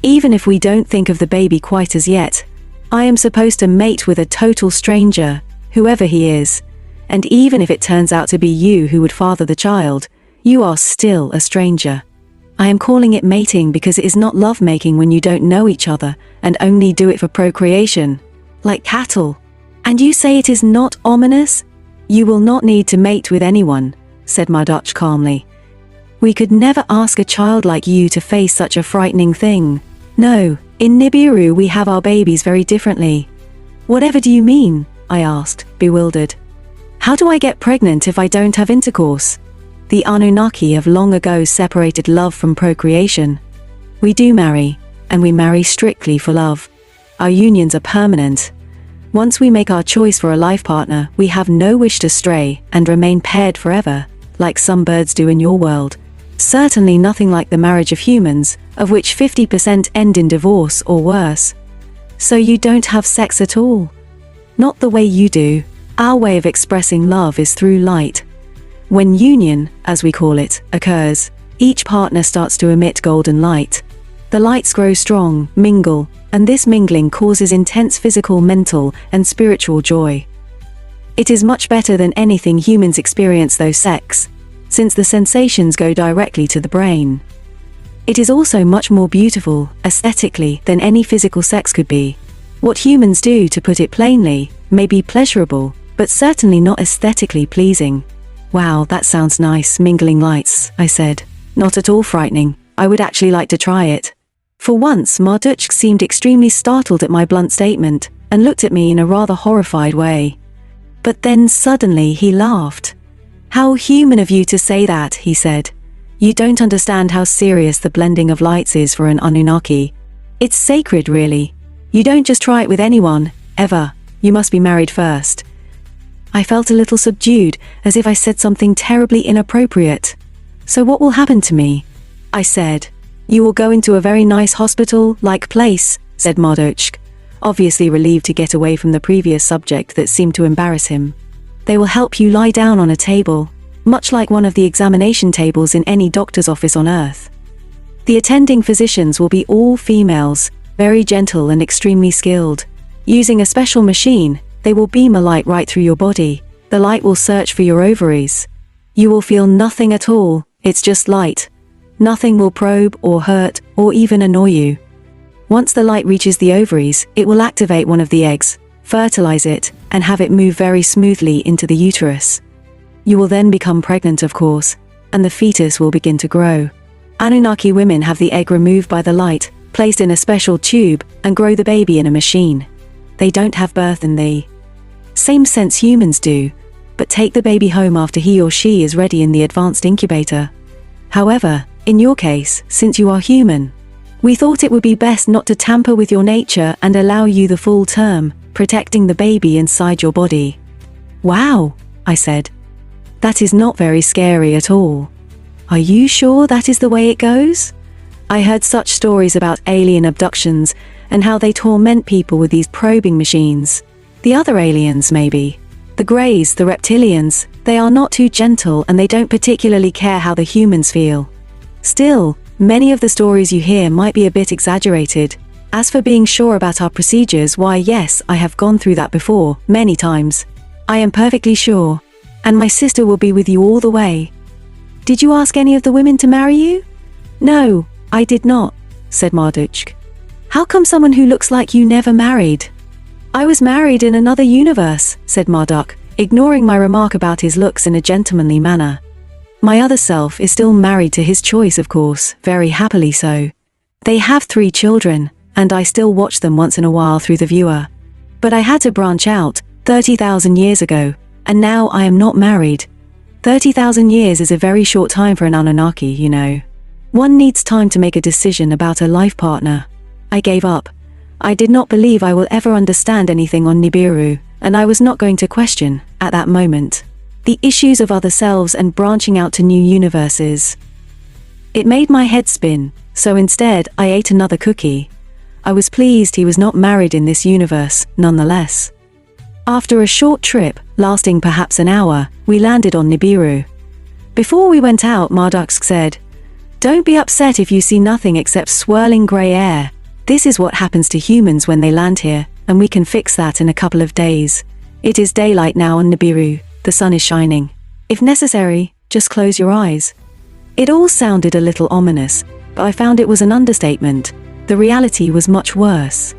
"Even if we don't think of the baby quite as yet, I am supposed to mate with a total stranger, whoever he is, and even if it turns out to be you who would father the child, you are still a stranger. I am calling it mating because it is not lovemaking when you don't know each other and only do it for procreation, like cattle. And you say it is not ominous? You will not need to mate with anyone," said Marduk calmly. "We could never ask a child like you to face such a frightening thing. No, in Nibiru we have our babies very differently." "Whatever do you mean?" I asked, bewildered. "How do I get pregnant if I don't have intercourse? The Anunnaki have long ago separated love from procreation. We do marry, and we marry strictly for love. Our unions are permanent. Once we make our choice for a life partner, we have no wish to stray and remain paired forever, like some birds do in your world. Certainly nothing like the marriage of humans, of which 50% end in divorce or worse. So you don't have sex at all? Not the way you do. Our way of expressing love is through light. When union, as we call it, occurs, each partner starts to emit golden light. The lights grow strong, mingle, and this mingling causes intense physical, mental, and spiritual joy. It is much better than anything humans experience though sex, since the sensations go directly to the brain. It is also much more beautiful, aesthetically, than any physical sex could be. What humans do, to put it plainly, may be pleasurable, but certainly not aesthetically pleasing. "Wow, that sounds nice, mingling lights," I said. "Not at all frightening. I would actually like to try it." For once, Marduk seemed extremely startled at my blunt statement, and looked at me in a rather horrified way. But then suddenly he laughed. "How human of you to say that," he said. "You don't understand how serious the blending of lights is for an Anunnaki. It's sacred, really. You don't just try it with anyone, ever. You must be married first." I felt a little subdued, as if I said something terribly inappropriate. "So what will happen to me?" I said. "You will go into a very nice hospital-like place," said Marduk, obviously relieved to get away from the previous subject that seemed to embarrass him. "They will help you lie down on a table, much like one of the examination tables in any doctor's office on Earth. The attending physicians will be all females, very gentle and extremely skilled. Using a special machine, they will beam a light right through your body. The light will search for your ovaries. You will feel nothing at all, it's just light. Nothing will probe or hurt or even annoy you. Once the light reaches the ovaries, it will activate one of the eggs, fertilize it, and have it move very smoothly into the uterus. You will then become pregnant, of course, and the fetus will begin to grow. Anunnaki women have the egg removed by the light, placed in a special tube, and grow the baby in a machine. They don't have birth in the same sense humans do, but take the baby home after he or she is ready in the advanced incubator. However, in your case, since you are human, we thought it would be best not to tamper with your nature and allow you the full term, protecting the baby inside your body. Wow, I said. That is not very scary at all. Are you sure that is the way it goes? I heard such stories about alien abductions and how they torment people with these probing machines. The other aliens, maybe. The Greys, the reptilians, they are not too gentle and they don't particularly care how the humans feel. Still, many of the stories you hear might be a bit exaggerated. As for being sure about our procedures, why yes, I have gone through that before, many times. I am perfectly sure. And my sister will be with you all the way. Did you ask any of the women to marry you? No, I did not, said Marduk. How come someone who looks like you never married? I was married in another universe, said Marduk, ignoring my remark about his looks in a gentlemanly manner. My other self is still married to his choice, of course, very happily so. They have 3 children, and I still watch them once in a while through the viewer. But I had to branch out 30,000 years ago, and now I am not married. 30,000 years is a very short time for an Anunnaki, you know. One needs time to make a decision about a life partner. I gave up. I did not believe I will ever understand anything on Nibiru, and I was not going to question, at that moment, the issues of other selves and branching out to new universes. It made my head spin, so instead I ate another cookie. I was pleased he was not married in this universe, nonetheless. After a short trip, lasting perhaps an hour, we landed on Nibiru. Before we went out, Marduk said, "Don't be upset if you see nothing except swirling grey air. This is what happens to humans when they land here, and we can fix that in a couple of days. It is daylight now on Nibiru, the sun is shining. If necessary, just close your eyes." It all sounded a little ominous, but I found it was an understatement. The reality was much worse.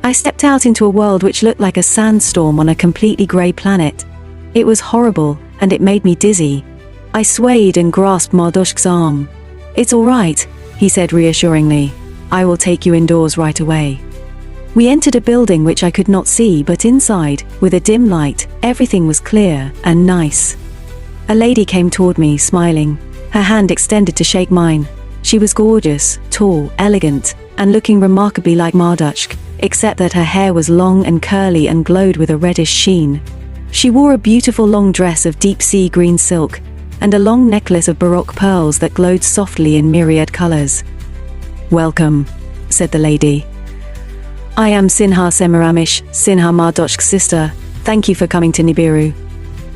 I stepped out into a world which looked like a sandstorm on a completely grey planet. It was horrible, and it made me dizzy. I swayed and grasped Marduk's arm. "It's all right," he said reassuringly. "I will take you indoors right away." We entered a building which I could not see, but inside, with a dim light, everything was clear and nice. A lady came toward me, smiling, her hand extended to shake mine. She was gorgeous, tall, elegant, and looking remarkably like Marduk, except that her hair was long and curly and glowed with a reddish sheen. She wore a beautiful long dress of deep sea green silk, and a long necklace of baroque pearls that glowed softly in myriad colors. "Welcome," said the lady. "I am Sinar Sinar Marduk's sister. Thank you for coming to Nibiru."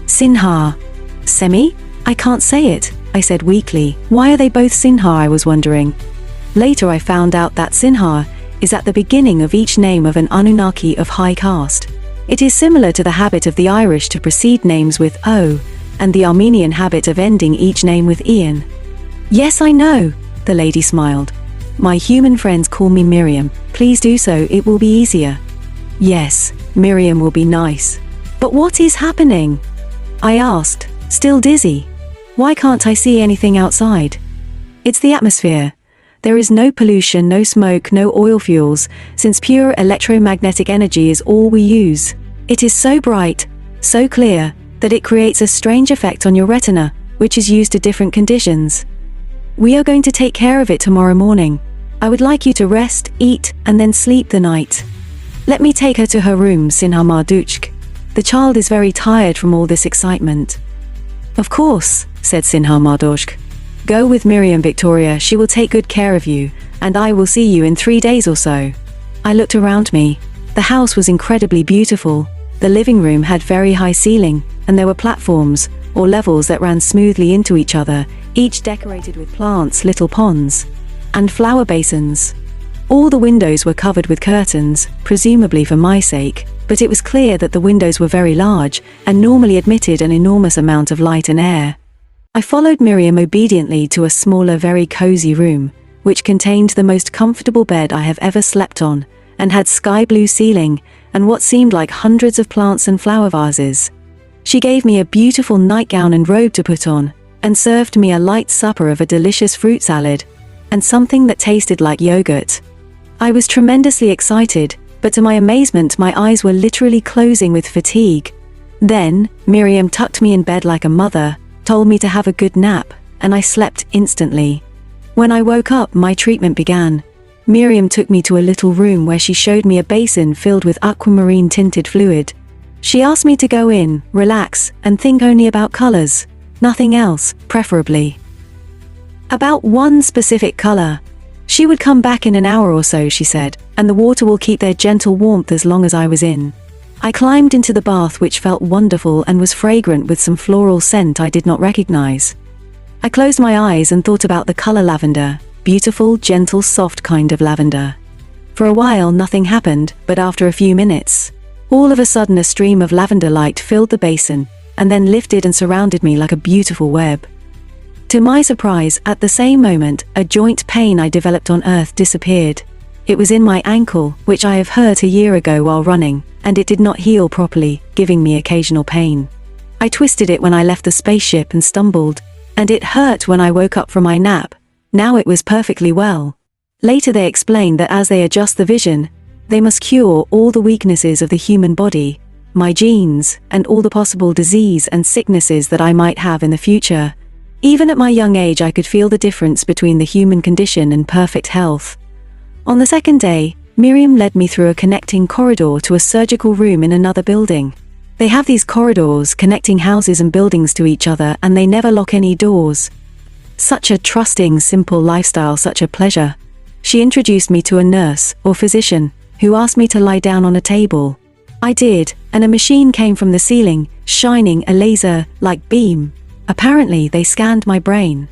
"Sinar? Semi? I can't say it," I said weakly. "Why are they both Sinar?" I was wondering. Later I found out that Sinar is at the beginning of each name of an Anunnaki of high caste. It is similar to the habit of the Irish to precede names with O, and the Armenian habit of ending each name with Ian. "Yes, I know," the lady smiled. "My human friends call me Miriam. Please do so, it will be easier." "Yes, Miriam will be nice. But what is happening?" I asked, still dizzy. "Why can't I see anything outside?" "It's the atmosphere. There is no pollution, no smoke, no oil fuels, since pure electromagnetic energy is all we use. It is so bright, so clear, that it creates a strange effect on your retina, which is used to different conditions. We are going to take care of it tomorrow morning. I would like you to rest, eat, and then sleep the night. Let me take her to her room, Sinar Marduk. The child is very tired from all this excitement." "Of course," said Sinar Marduk. "Go with Miriam, Victoria, she will take good care of you, and I will see you in 3 days or so." I looked around me. The house was incredibly beautiful. The living room had very high ceiling, and there were platforms, or levels that ran smoothly into each other, each decorated with plants, little ponds, and flower basins. All the windows were covered with curtains, presumably for my sake, but it was clear that the windows were very large, and normally admitted an enormous amount of light and air. I followed Miriam obediently to a smaller, very cozy room, which contained the most comfortable bed I have ever slept on, and had sky blue ceiling, and what seemed like hundreds of plants and flower vases. She gave me a beautiful nightgown and robe to put on, and served me a light supper of a delicious fruit salad, and something that tasted like yogurt. I was tremendously excited, but to my amazement my eyes were literally closing with fatigue. Then, Miriam tucked me in bed like a mother, told me to have a good nap, and I slept instantly. When I woke up, my treatment began. Miriam took me to a little room where she showed me a basin filled with aquamarine tinted fluid. She asked me to go in, relax, and think only about colors. Nothing else, preferably about one specific color. She would come back in an hour or so, she said, and the water will keep their gentle warmth as long as I was in. I climbed into the bath, which felt wonderful and was fragrant with some floral scent I did not recognize. I closed my eyes and thought about the color lavender, beautiful, gentle, soft kind of lavender. For a while nothing happened, but after a few minutes, all of a sudden a stream of lavender light filled the basin, and then lifted and surrounded me like a beautiful web. To my surprise, at the same moment, a joint pain I developed on Earth disappeared. It was in my ankle, which I have hurt a year ago while running, and it did not heal properly, giving me occasional pain. I twisted it when I left the spaceship and stumbled, and it hurt when I woke up from my nap. Now it was perfectly well. Later they explained that as they adjust the vision, they must cure all the weaknesses of the human body, my genes, and all the possible disease and sicknesses that I might have in the future. Even at my young age I could feel the difference between the human condition and perfect health. On the second day, Miriam led me through a connecting corridor to a surgical room in another building. They have these corridors connecting houses and buildings to each other, and they never lock any doors. Such a trusting, simple lifestyle, such a pleasure. She introduced me to a nurse, or physician, who asked me to lie down on a table. I did, and a machine came from the ceiling, shining a laser-like beam. Apparently, they scanned my brain.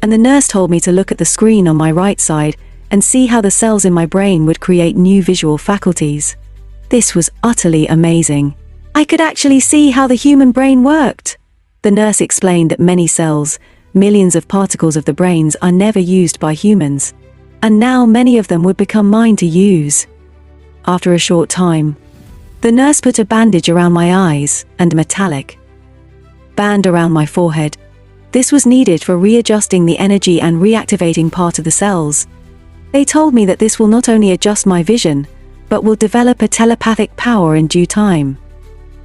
And the nurse told me to look at the screen on my right side and see how the cells in my brain would create new visual faculties. This was utterly amazing. I could actually see how the human brain worked. The nurse explained that many cells, millions of particles of the brains, are never used by humans, and now many of them would become mine to use. After a short time, the nurse put a bandage around my eyes and a metallic band around my forehead. This was needed for readjusting the energy and reactivating part of the cells. They told me that this will not only adjust my vision, but will develop a telepathic power in due time.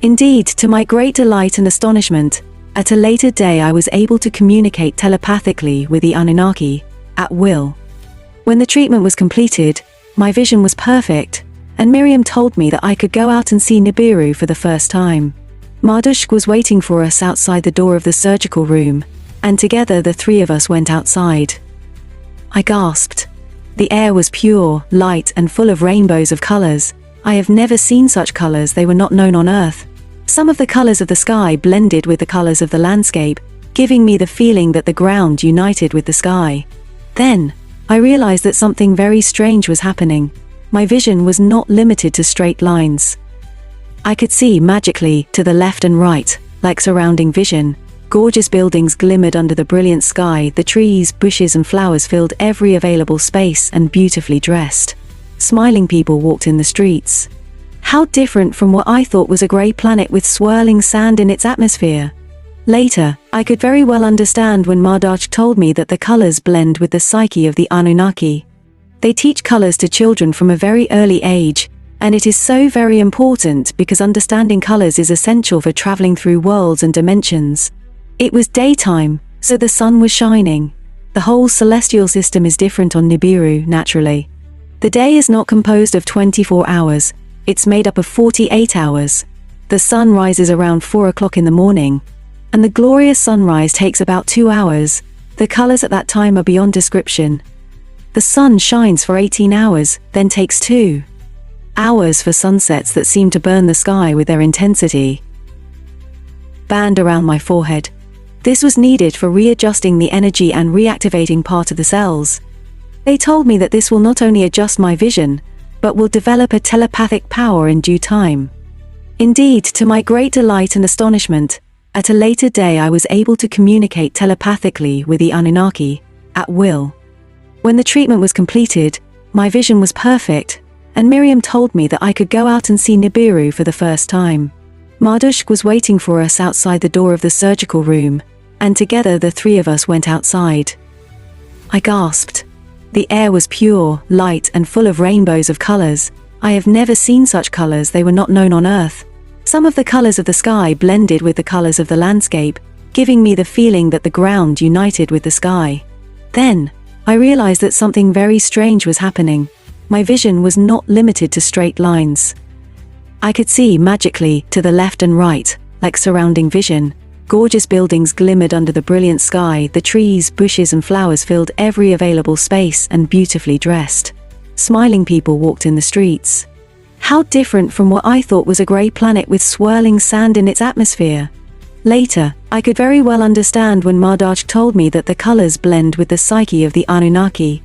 Indeed, to my great delight and astonishment, at a later day I was able to communicate telepathically with the Anunnaki, at will. When the treatment was completed, my vision was perfect, and Miriam told me that I could go out and see Nibiru for the first time. Marduk was waiting for us outside the door of the surgical room, and together the three of us went outside. I gasped. The air was pure, light, and full of rainbows of colors. I have never seen such colors, they were not known on Earth. Some of the colors of the sky blended with the colors of the landscape, giving me the feeling that the ground united with the sky. Then, I realized that something very strange was happening. My vision was not limited to straight lines. I could see magically to the left and right, like surrounding vision. Gorgeous buildings glimmered under the brilliant sky, the trees, bushes and flowers filled every available space, and beautifully dressed, smiling people walked in the streets. How different from what I thought was a grey planet with swirling sand in its atmosphere. Later, I could very well understand when Marge told me that the colors blend with the psyche of the Anunnaki. They teach colors to children from a very early age, and it is so very important because understanding colors is essential for traveling through worlds and dimensions. It was daytime, so the sun was shining. The whole celestial system is different on Nibiru, naturally. The day is not composed of 24 hours, it's made up of 48 hours. The sun rises around 4 o'clock in the morning, and the glorious sunrise takes about 2 hours. The colors at that time are beyond description. The sun shines for 18 hours, then takes 2 hours for sunsets that seem to burn the sky with their intensity. Band around my forehead. This was needed for readjusting the energy and reactivating part of the cells. They told me that this will not only adjust my vision, but will develop a telepathic power in due time. Indeed, to my great delight and astonishment, At a later day I was able to communicate telepathically with the Anunnaki, at will. When the treatment was completed, my vision was perfect, and Miriam told me that I could go out and see Nibiru for the first time. Marduk was waiting for us outside the door of the surgical room, and together the three of us went outside. I gasped. The air was pure, light, and full of rainbows of colors. I have never seen such colors, they were not known on Earth. Some of the colors of the sky blended with the colors of the landscape, giving me the feeling that the ground united with the sky. Then, I realized that something very strange was happening. My vision was not limited to straight lines. I could see magically to the left and right, like surrounding vision. Gorgeous buildings glimmered under the brilliant sky, the trees, bushes and flowers filled every available space and beautifully dressed. Smiling people walked in the streets. How different from what I thought was a grey planet with swirling sand in its atmosphere. Later, I could very well understand when Marge told me that the colors blend with the psyche of the Anunnaki.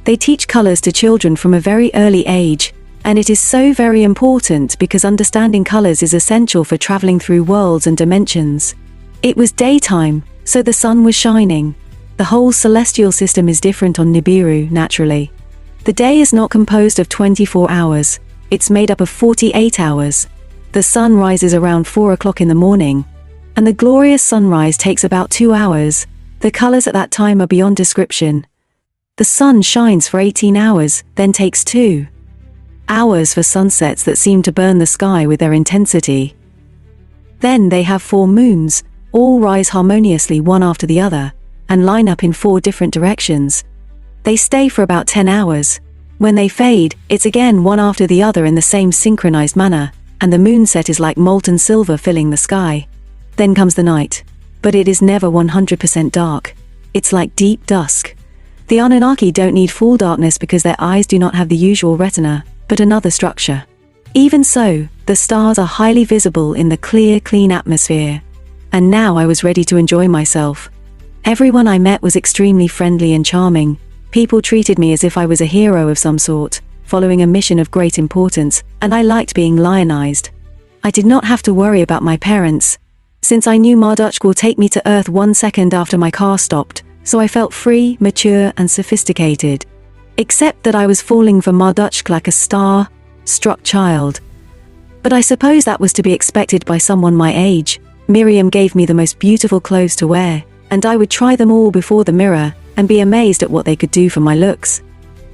They teach colors to children from a very early age, and it is so very important because understanding colors is essential for traveling through worlds and dimensions. It was daytime, so the sun was shining. The whole celestial system is different on Nibiru, naturally. The day is not composed of 24 hours. It's made up of 48 hours. The sun rises around 4 o'clock in the morning, and the glorious sunrise takes about 2 hours. The colors at that time are beyond description. The sun shines for 18 hours, then takes 2 hours for sunsets that seem to burn the sky with their intensity. Then they have 4 moons, all rise harmoniously one after the other, and line up in 4 different directions. They stay for about 10 hours. When they fade, it's again one after the other in the same synchronized manner, and the moonset is like molten silver filling the sky. Then comes the night. But it is never 100% dark. It's like deep dusk. The Anunnaki don't need full darkness because their eyes do not have the usual retina, but another structure. Even so, the stars are highly visible in the clear, clean atmosphere. And now I was ready to enjoy myself. Everyone I met was extremely friendly and charming. People treated me as if I was a hero of some sort, following a mission of great importance, and I liked being lionized. I did not have to worry about my parents, since I knew Marduk will take me to Earth 1 second after my car stopped, so I felt free, mature, and sophisticated. Except that I was falling for Marduk like a star-struck child. But I suppose that was to be expected by someone my age. Miriam gave me the most beautiful clothes to wear, and I would try them all before the mirror, and be amazed at what they could do for my looks.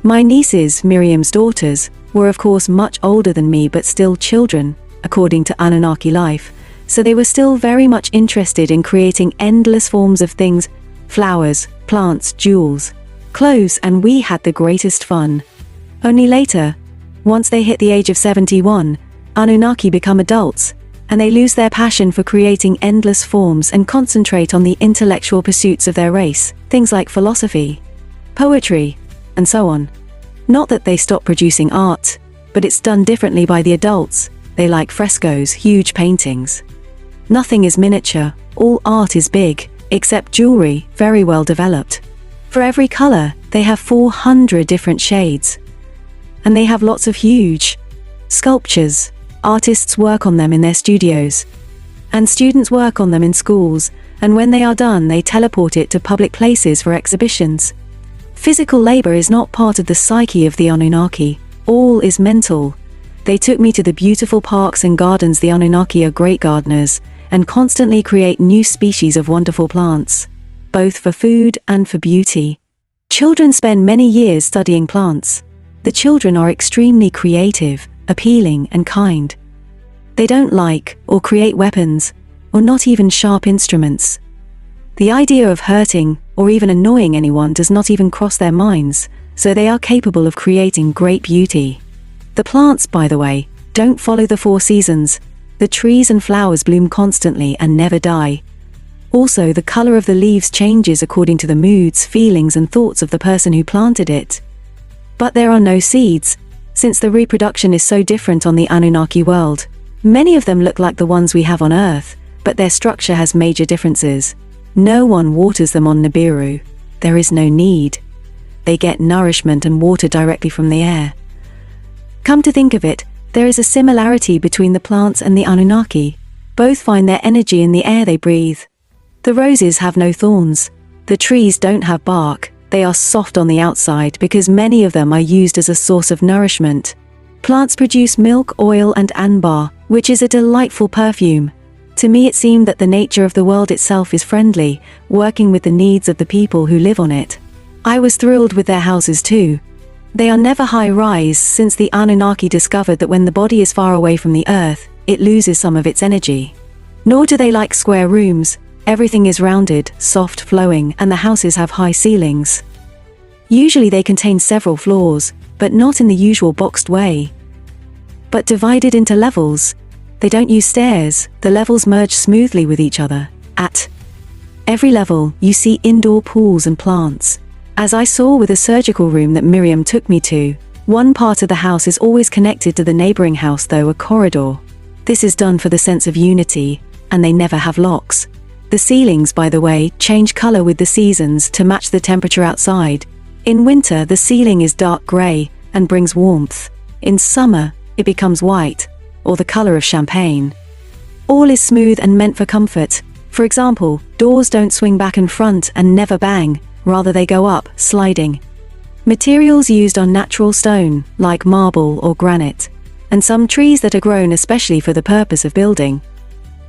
My nieces, Miriam's daughters, were of course much older than me but still children, according to Anunnaki life, so they were still very much interested in creating endless forms of things, flowers, plants, jewels, clothes, and we had the greatest fun. Only later, once they hit the age of 71, Anunnaki become adults, and they lose their passion for creating endless forms and concentrate on the intellectual pursuits of their race, things like philosophy, poetry, and so on. Not that they stop producing art, but it's done differently by the adults. They like frescoes, huge paintings. Nothing is miniature, all art is big, except jewelry, very well developed. For every color, they have 400 different shades. And they have lots of huge sculptures. Artists work on them in their studios, and students work on them in schools, and when they are done they teleport it to public places for exhibitions. Physical labor is not part of the psyche of the Anunnaki, all is mental. They took me to the beautiful parks and gardens. The Anunnaki are great gardeners, and constantly create new species of wonderful plants, both for food and for beauty. Children spend many years studying plants. The children are extremely creative, appealing and kind. They don't like or create weapons, or not even sharp instruments. The idea of hurting or even annoying anyone does not even cross their minds, so they are capable of creating great beauty. The plants, by the way, don't follow the 4 seasons. The trees and flowers bloom constantly and never die. Also, the color of the leaves changes according to the moods, feelings and thoughts of the person who planted it. But there are no seeds, since the reproduction is so different on the Anunnaki world. Many of them look like the ones we have on Earth, but their structure has major differences. No one waters them on Nibiru. There is no need. They get nourishment and water directly from the air. Come to think of it, there is a similarity between the plants and the Anunnaki. Both find their energy in the air they breathe. The roses have no thorns. The trees don't have bark. They are soft on the outside because many of them are used as a source of nourishment. Plants produce milk, oil, and amber, which is a delightful perfume. To me, it seemed that the nature of the world itself is friendly, working with the needs of the people who live on it. I was thrilled with their houses too. They are never high-rise since the Anunnaki discovered that when the body is far away from the earth, it loses some of its energy. Nor do they like square rooms. Everything is rounded, soft flowing, and the houses have high ceilings. Usually they contain several floors, but not in the usual boxed way, but divided into levels. They don't use stairs. The levels merge smoothly with each other. At every level, you see indoor pools and plants. As I saw with a surgical room that Miriam took me to, one part of the house is always connected to the neighboring house, though a corridor. This is done for the sense of unity, and they never have locks. The ceilings, by the way, change color with the seasons to match the temperature outside. In winter, the ceiling is dark gray and brings warmth. In summer, it becomes white, or the color of champagne. All is smooth and meant for comfort. For example, doors don't swing back and front and never bang, rather they go up, sliding. Materials used are natural stone, like marble or granite, and some trees that are grown especially for the purpose of building.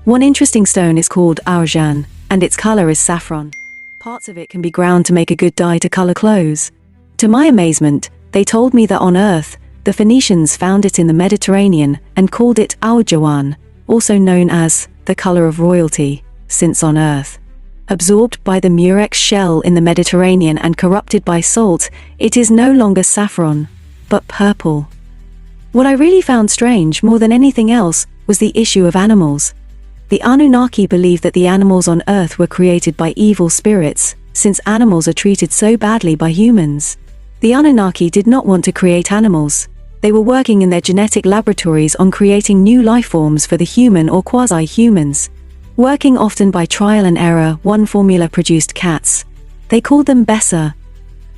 One interesting stone is called argent, and its color is saffron. Parts of it can be ground to make a good dye to color clothes. To my amazement, they told me that on Earth, the Phoenicians found it in the Mediterranean and called it argiwan, also known as the color of royalty, since on Earth, absorbed by the murex shell in the Mediterranean and corrupted by salt, it is no longer saffron, but purple. What I really found strange more than anything else was the issue of animals. The Anunnaki believe that the animals on Earth were created by evil spirits, since animals are treated so badly by humans. The Anunnaki did not want to create animals. They were working in their genetic laboratories on creating new life forms for the human or quasi-humans. Working often by trial and error, one formula produced cats. They called them Bessa.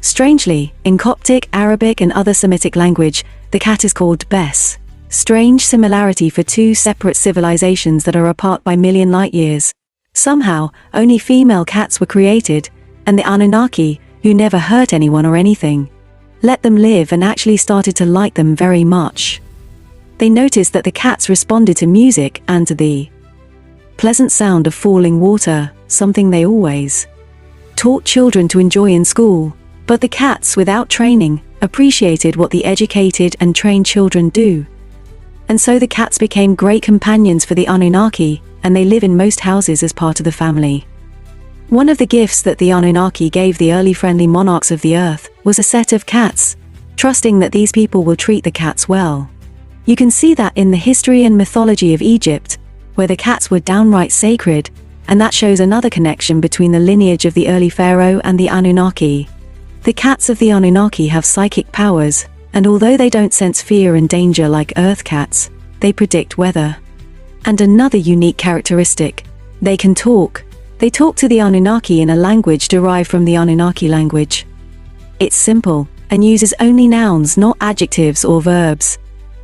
Strangely, in Coptic, Arabic, and other Semitic language, the cat is called Bess. Strange similarity for two separate civilizations that are apart by million light years. Somehow, only female cats were created, and the Anunnaki, who never hurt anyone or anything, let them live and actually started to like them very much. They noticed that the cats responded to music and to the pleasant sound of falling water, something they always taught children to enjoy in school. But the cats, without training, appreciated what the educated and trained children do. And so the cats became great companions for the Anunnaki, and they live in most houses as part of the family. One of the gifts that the Anunnaki gave the early friendly monarchs of the earth was a set of cats, trusting that these people will treat the cats well. You can see that in the history and mythology of Egypt, where the cats were downright sacred, and that shows another connection between the lineage of the early pharaoh and the Anunnaki. The cats of the Anunnaki have psychic powers, and although they don't sense fear and danger like earth cats, they predict weather. And another unique characteristic, they can talk. They talk to the Anunnaki in a language derived from the Anunnaki language. It's simple, and uses only nouns, not adjectives or verbs.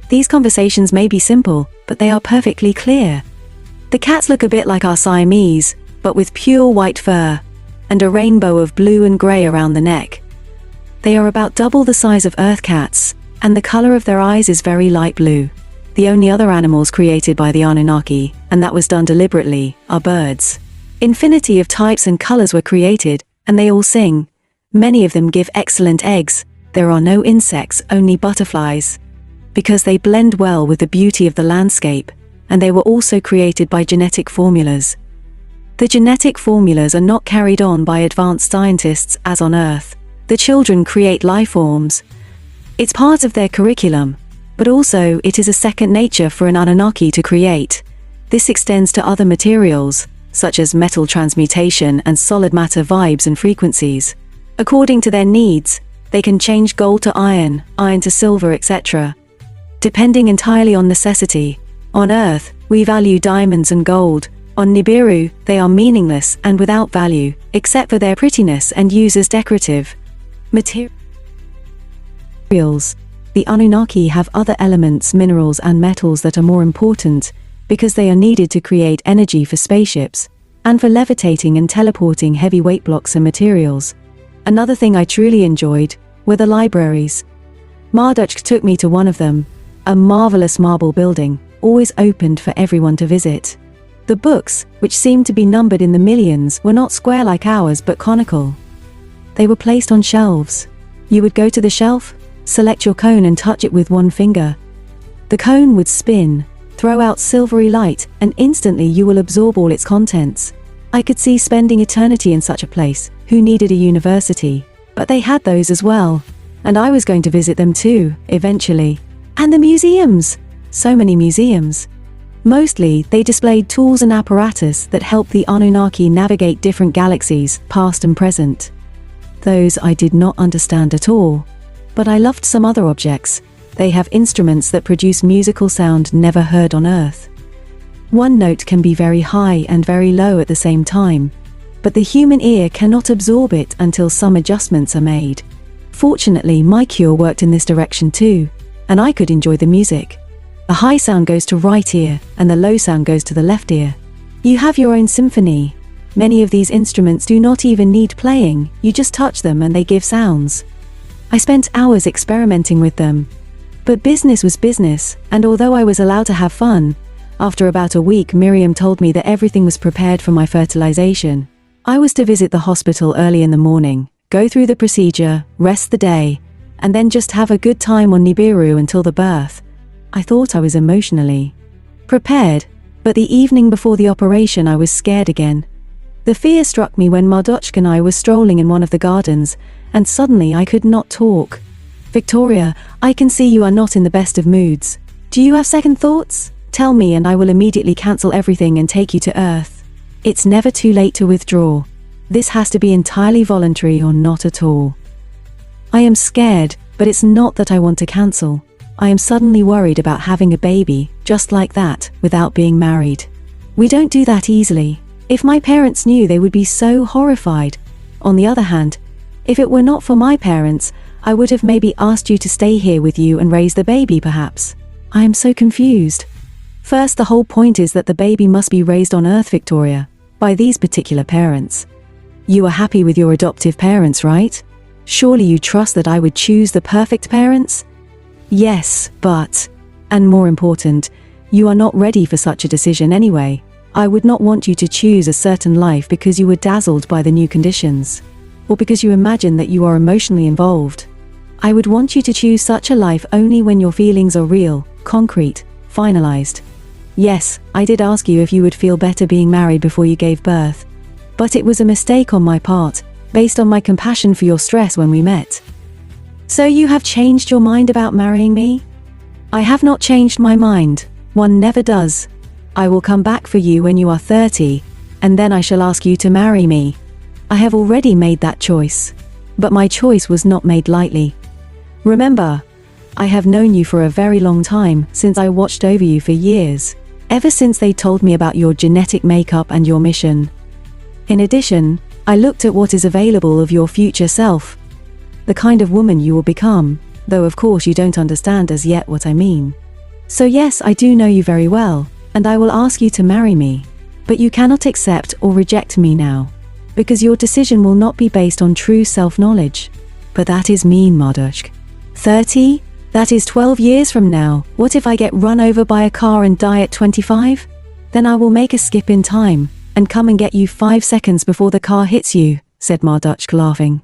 These conversations may be simple, but they are perfectly clear. The cats look a bit like our Siamese, but with pure white fur, and a rainbow of blue and grey around the neck. They are about double the size of earth cats, and the color of their eyes is very light blue. The only other animals created by the Anunnaki, and that was done deliberately, are birds. Infinity of types and colors were created, and they all sing. Many of them give excellent eggs. There are no insects, only butterflies, because they blend well with the beauty of the landscape, and they were also created by genetic formulas. The genetic formulas are not carried on by advanced scientists as on Earth. The children create life forms. It's part of their curriculum, but also it is a second nature for an Anunnaki to create. This extends to other materials, such as metal transmutation and solid matter vibes and frequencies. According to their needs, they can change gold to iron, iron to silver, etc., depending entirely on necessity. On Earth, we value diamonds and gold. On Nibiru, they are meaningless and without value, except for their prettiness and used as decorative materials. The Anunnaki have other elements, minerals and metals that are more important, because they are needed to create energy for spaceships, and for levitating and teleporting heavy weight blocks and materials. Another thing I truly enjoyed were the libraries. Marduk took me to one of them, a marvelous marble building, always opened for everyone to visit. The books, which seemed to be numbered in the millions, were not square like ours but conical. They were placed on shelves. You would go to the shelf, select your cone and touch it with one finger. The cone would spin, throw out silvery light, and instantly you will absorb all its contents. I could see spending eternity in such a place. Who needed a university? But they had those as well. And I was going to visit them too, eventually. And the museums! So many museums. Mostly, they displayed tools and apparatus that help the Anunnaki navigate different galaxies, past and present. Those I did not understand at all. But I loved some other objects. They have instruments that produce musical sound never heard on Earth. One note can be very high and very low at the same time, but the human ear cannot absorb it until some adjustments are made. Fortunately, my cure worked in this direction too, and I could enjoy the music. The high sound goes to right ear, and the low sound goes to the left ear. You have your own symphony. Many of these instruments do not even need playing, you just touch them and they give sounds. I spent hours experimenting with them. But business was business, and although I was allowed to have fun, after about a week Miriam told me that everything was prepared for my fertilization. I was to visit the hospital early in the morning, go through the procedure, rest the day, and then just have a good time on Nibiru until the birth. I thought I was emotionally prepared, but the evening before the operation I was scared again. The fear struck me when Marduk and I were strolling in one of the gardens, and suddenly I could not talk. Victoria, I can see you are not in the best of moods. Do you have second thoughts? Tell me and I will immediately cancel everything and take you to Earth. It's never too late to withdraw. This has to be entirely voluntary or not at all. I am scared, but it's not that I want to cancel. I am suddenly worried about having a baby, just like that, without being married. We don't do that easily. If my parents knew, they would be so horrified. On the other hand, if it were not for my parents, I would have maybe asked you to stay here with you and raise the baby perhaps. I am so confused. First, the whole point is that the baby must be raised on Earth, Victoria, by these particular parents. You are happy with your adoptive parents, right? Surely you trust that I would choose the perfect parents? Yes, but, and more important, you are not ready for such a decision anyway. I would not want you to choose a certain life because you were dazzled by the new conditions, or because you imagine that you are emotionally involved. I would want you to choose such a life only when your feelings are real, concrete, finalized. Yes, I did ask you if you would feel better being married before you gave birth. But it was a mistake on my part, based on my compassion for your stress when we met. So you have changed your mind about marrying me? I have not changed my mind. One never does. I will come back for you when you are 30, and then I shall ask you to marry me. I have already made that choice. But my choice was not made lightly. Remember, I have known you for a very long time, since I watched over you for years. Ever since they told me about your genetic makeup and your mission. In addition, I looked at what is available of your future self. The kind of woman you will become, though of course you don't understand as yet what I mean. So yes, I do know you very well, and I will ask you to marry me. But you cannot accept or reject me now, because your decision will not be based on true self-knowledge. But that is mean, Marduk. 30? That is 12 years from now. What if I get run over by a car and die at 25? Then I will make a skip in time, and come and get you 5 seconds before the car hits you, said Marduk, laughing.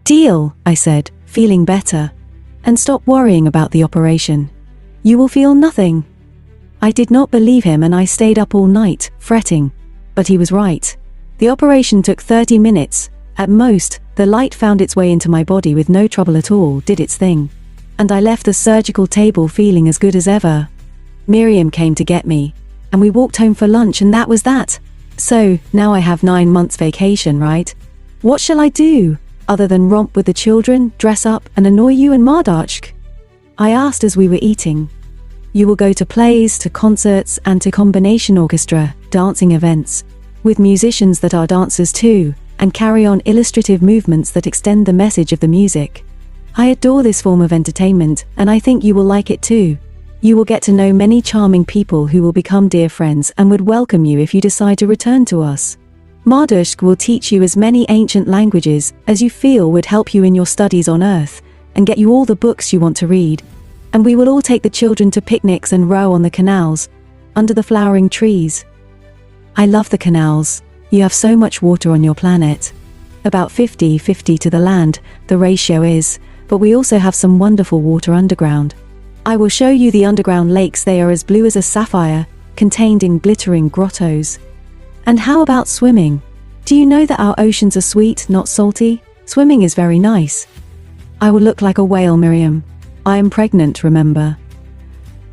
Deal, I said, feeling better. And stop worrying about the operation. You will feel nothing. I did not believe him and I stayed up all night, fretting. But he was right. The operation took 30 minutes. At most, the light found its way into my body with no trouble at all, did its thing. And I left the surgical table feeling as good as ever. Miriam came to get me, and we walked home for lunch, and that was that. So, now I have 9 months vacation, right? What shall I do, other than romp with the children, dress up, and annoy you and Marduk? I asked as we were eating. You will go to plays, to concerts, and to combination orchestra, dancing events, with musicians that are dancers too, and carry on illustrative movements that extend the message of the music. I adore this form of entertainment, and I think you will like it too. You will get to know many charming people who will become dear friends and would welcome you if you decide to return to us. Marduk will teach you as many ancient languages as you feel would help you in your studies on Earth, and get you all the books you want to read. And we will all take the children to picnics and row on the canals, under the flowering trees. I love the canals. You have so much water on your planet. About 50-50 to the land, the ratio is, but we also have some wonderful water underground. I will show you the underground lakes. They are as blue as a sapphire, contained in glittering grottos. And how about swimming? Do you know that our oceans are sweet, not salty? Swimming is very nice. I will look like a whale, Miriam. I am pregnant, remember?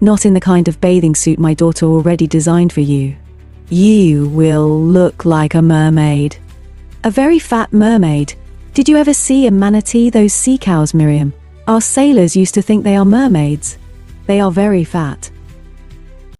Not in the kind of bathing suit my daughter already designed for you. You will look like a mermaid. A very fat mermaid. Did you ever see a manatee, those sea cows, Miriam? Our sailors used to think they are mermaids. They are very fat.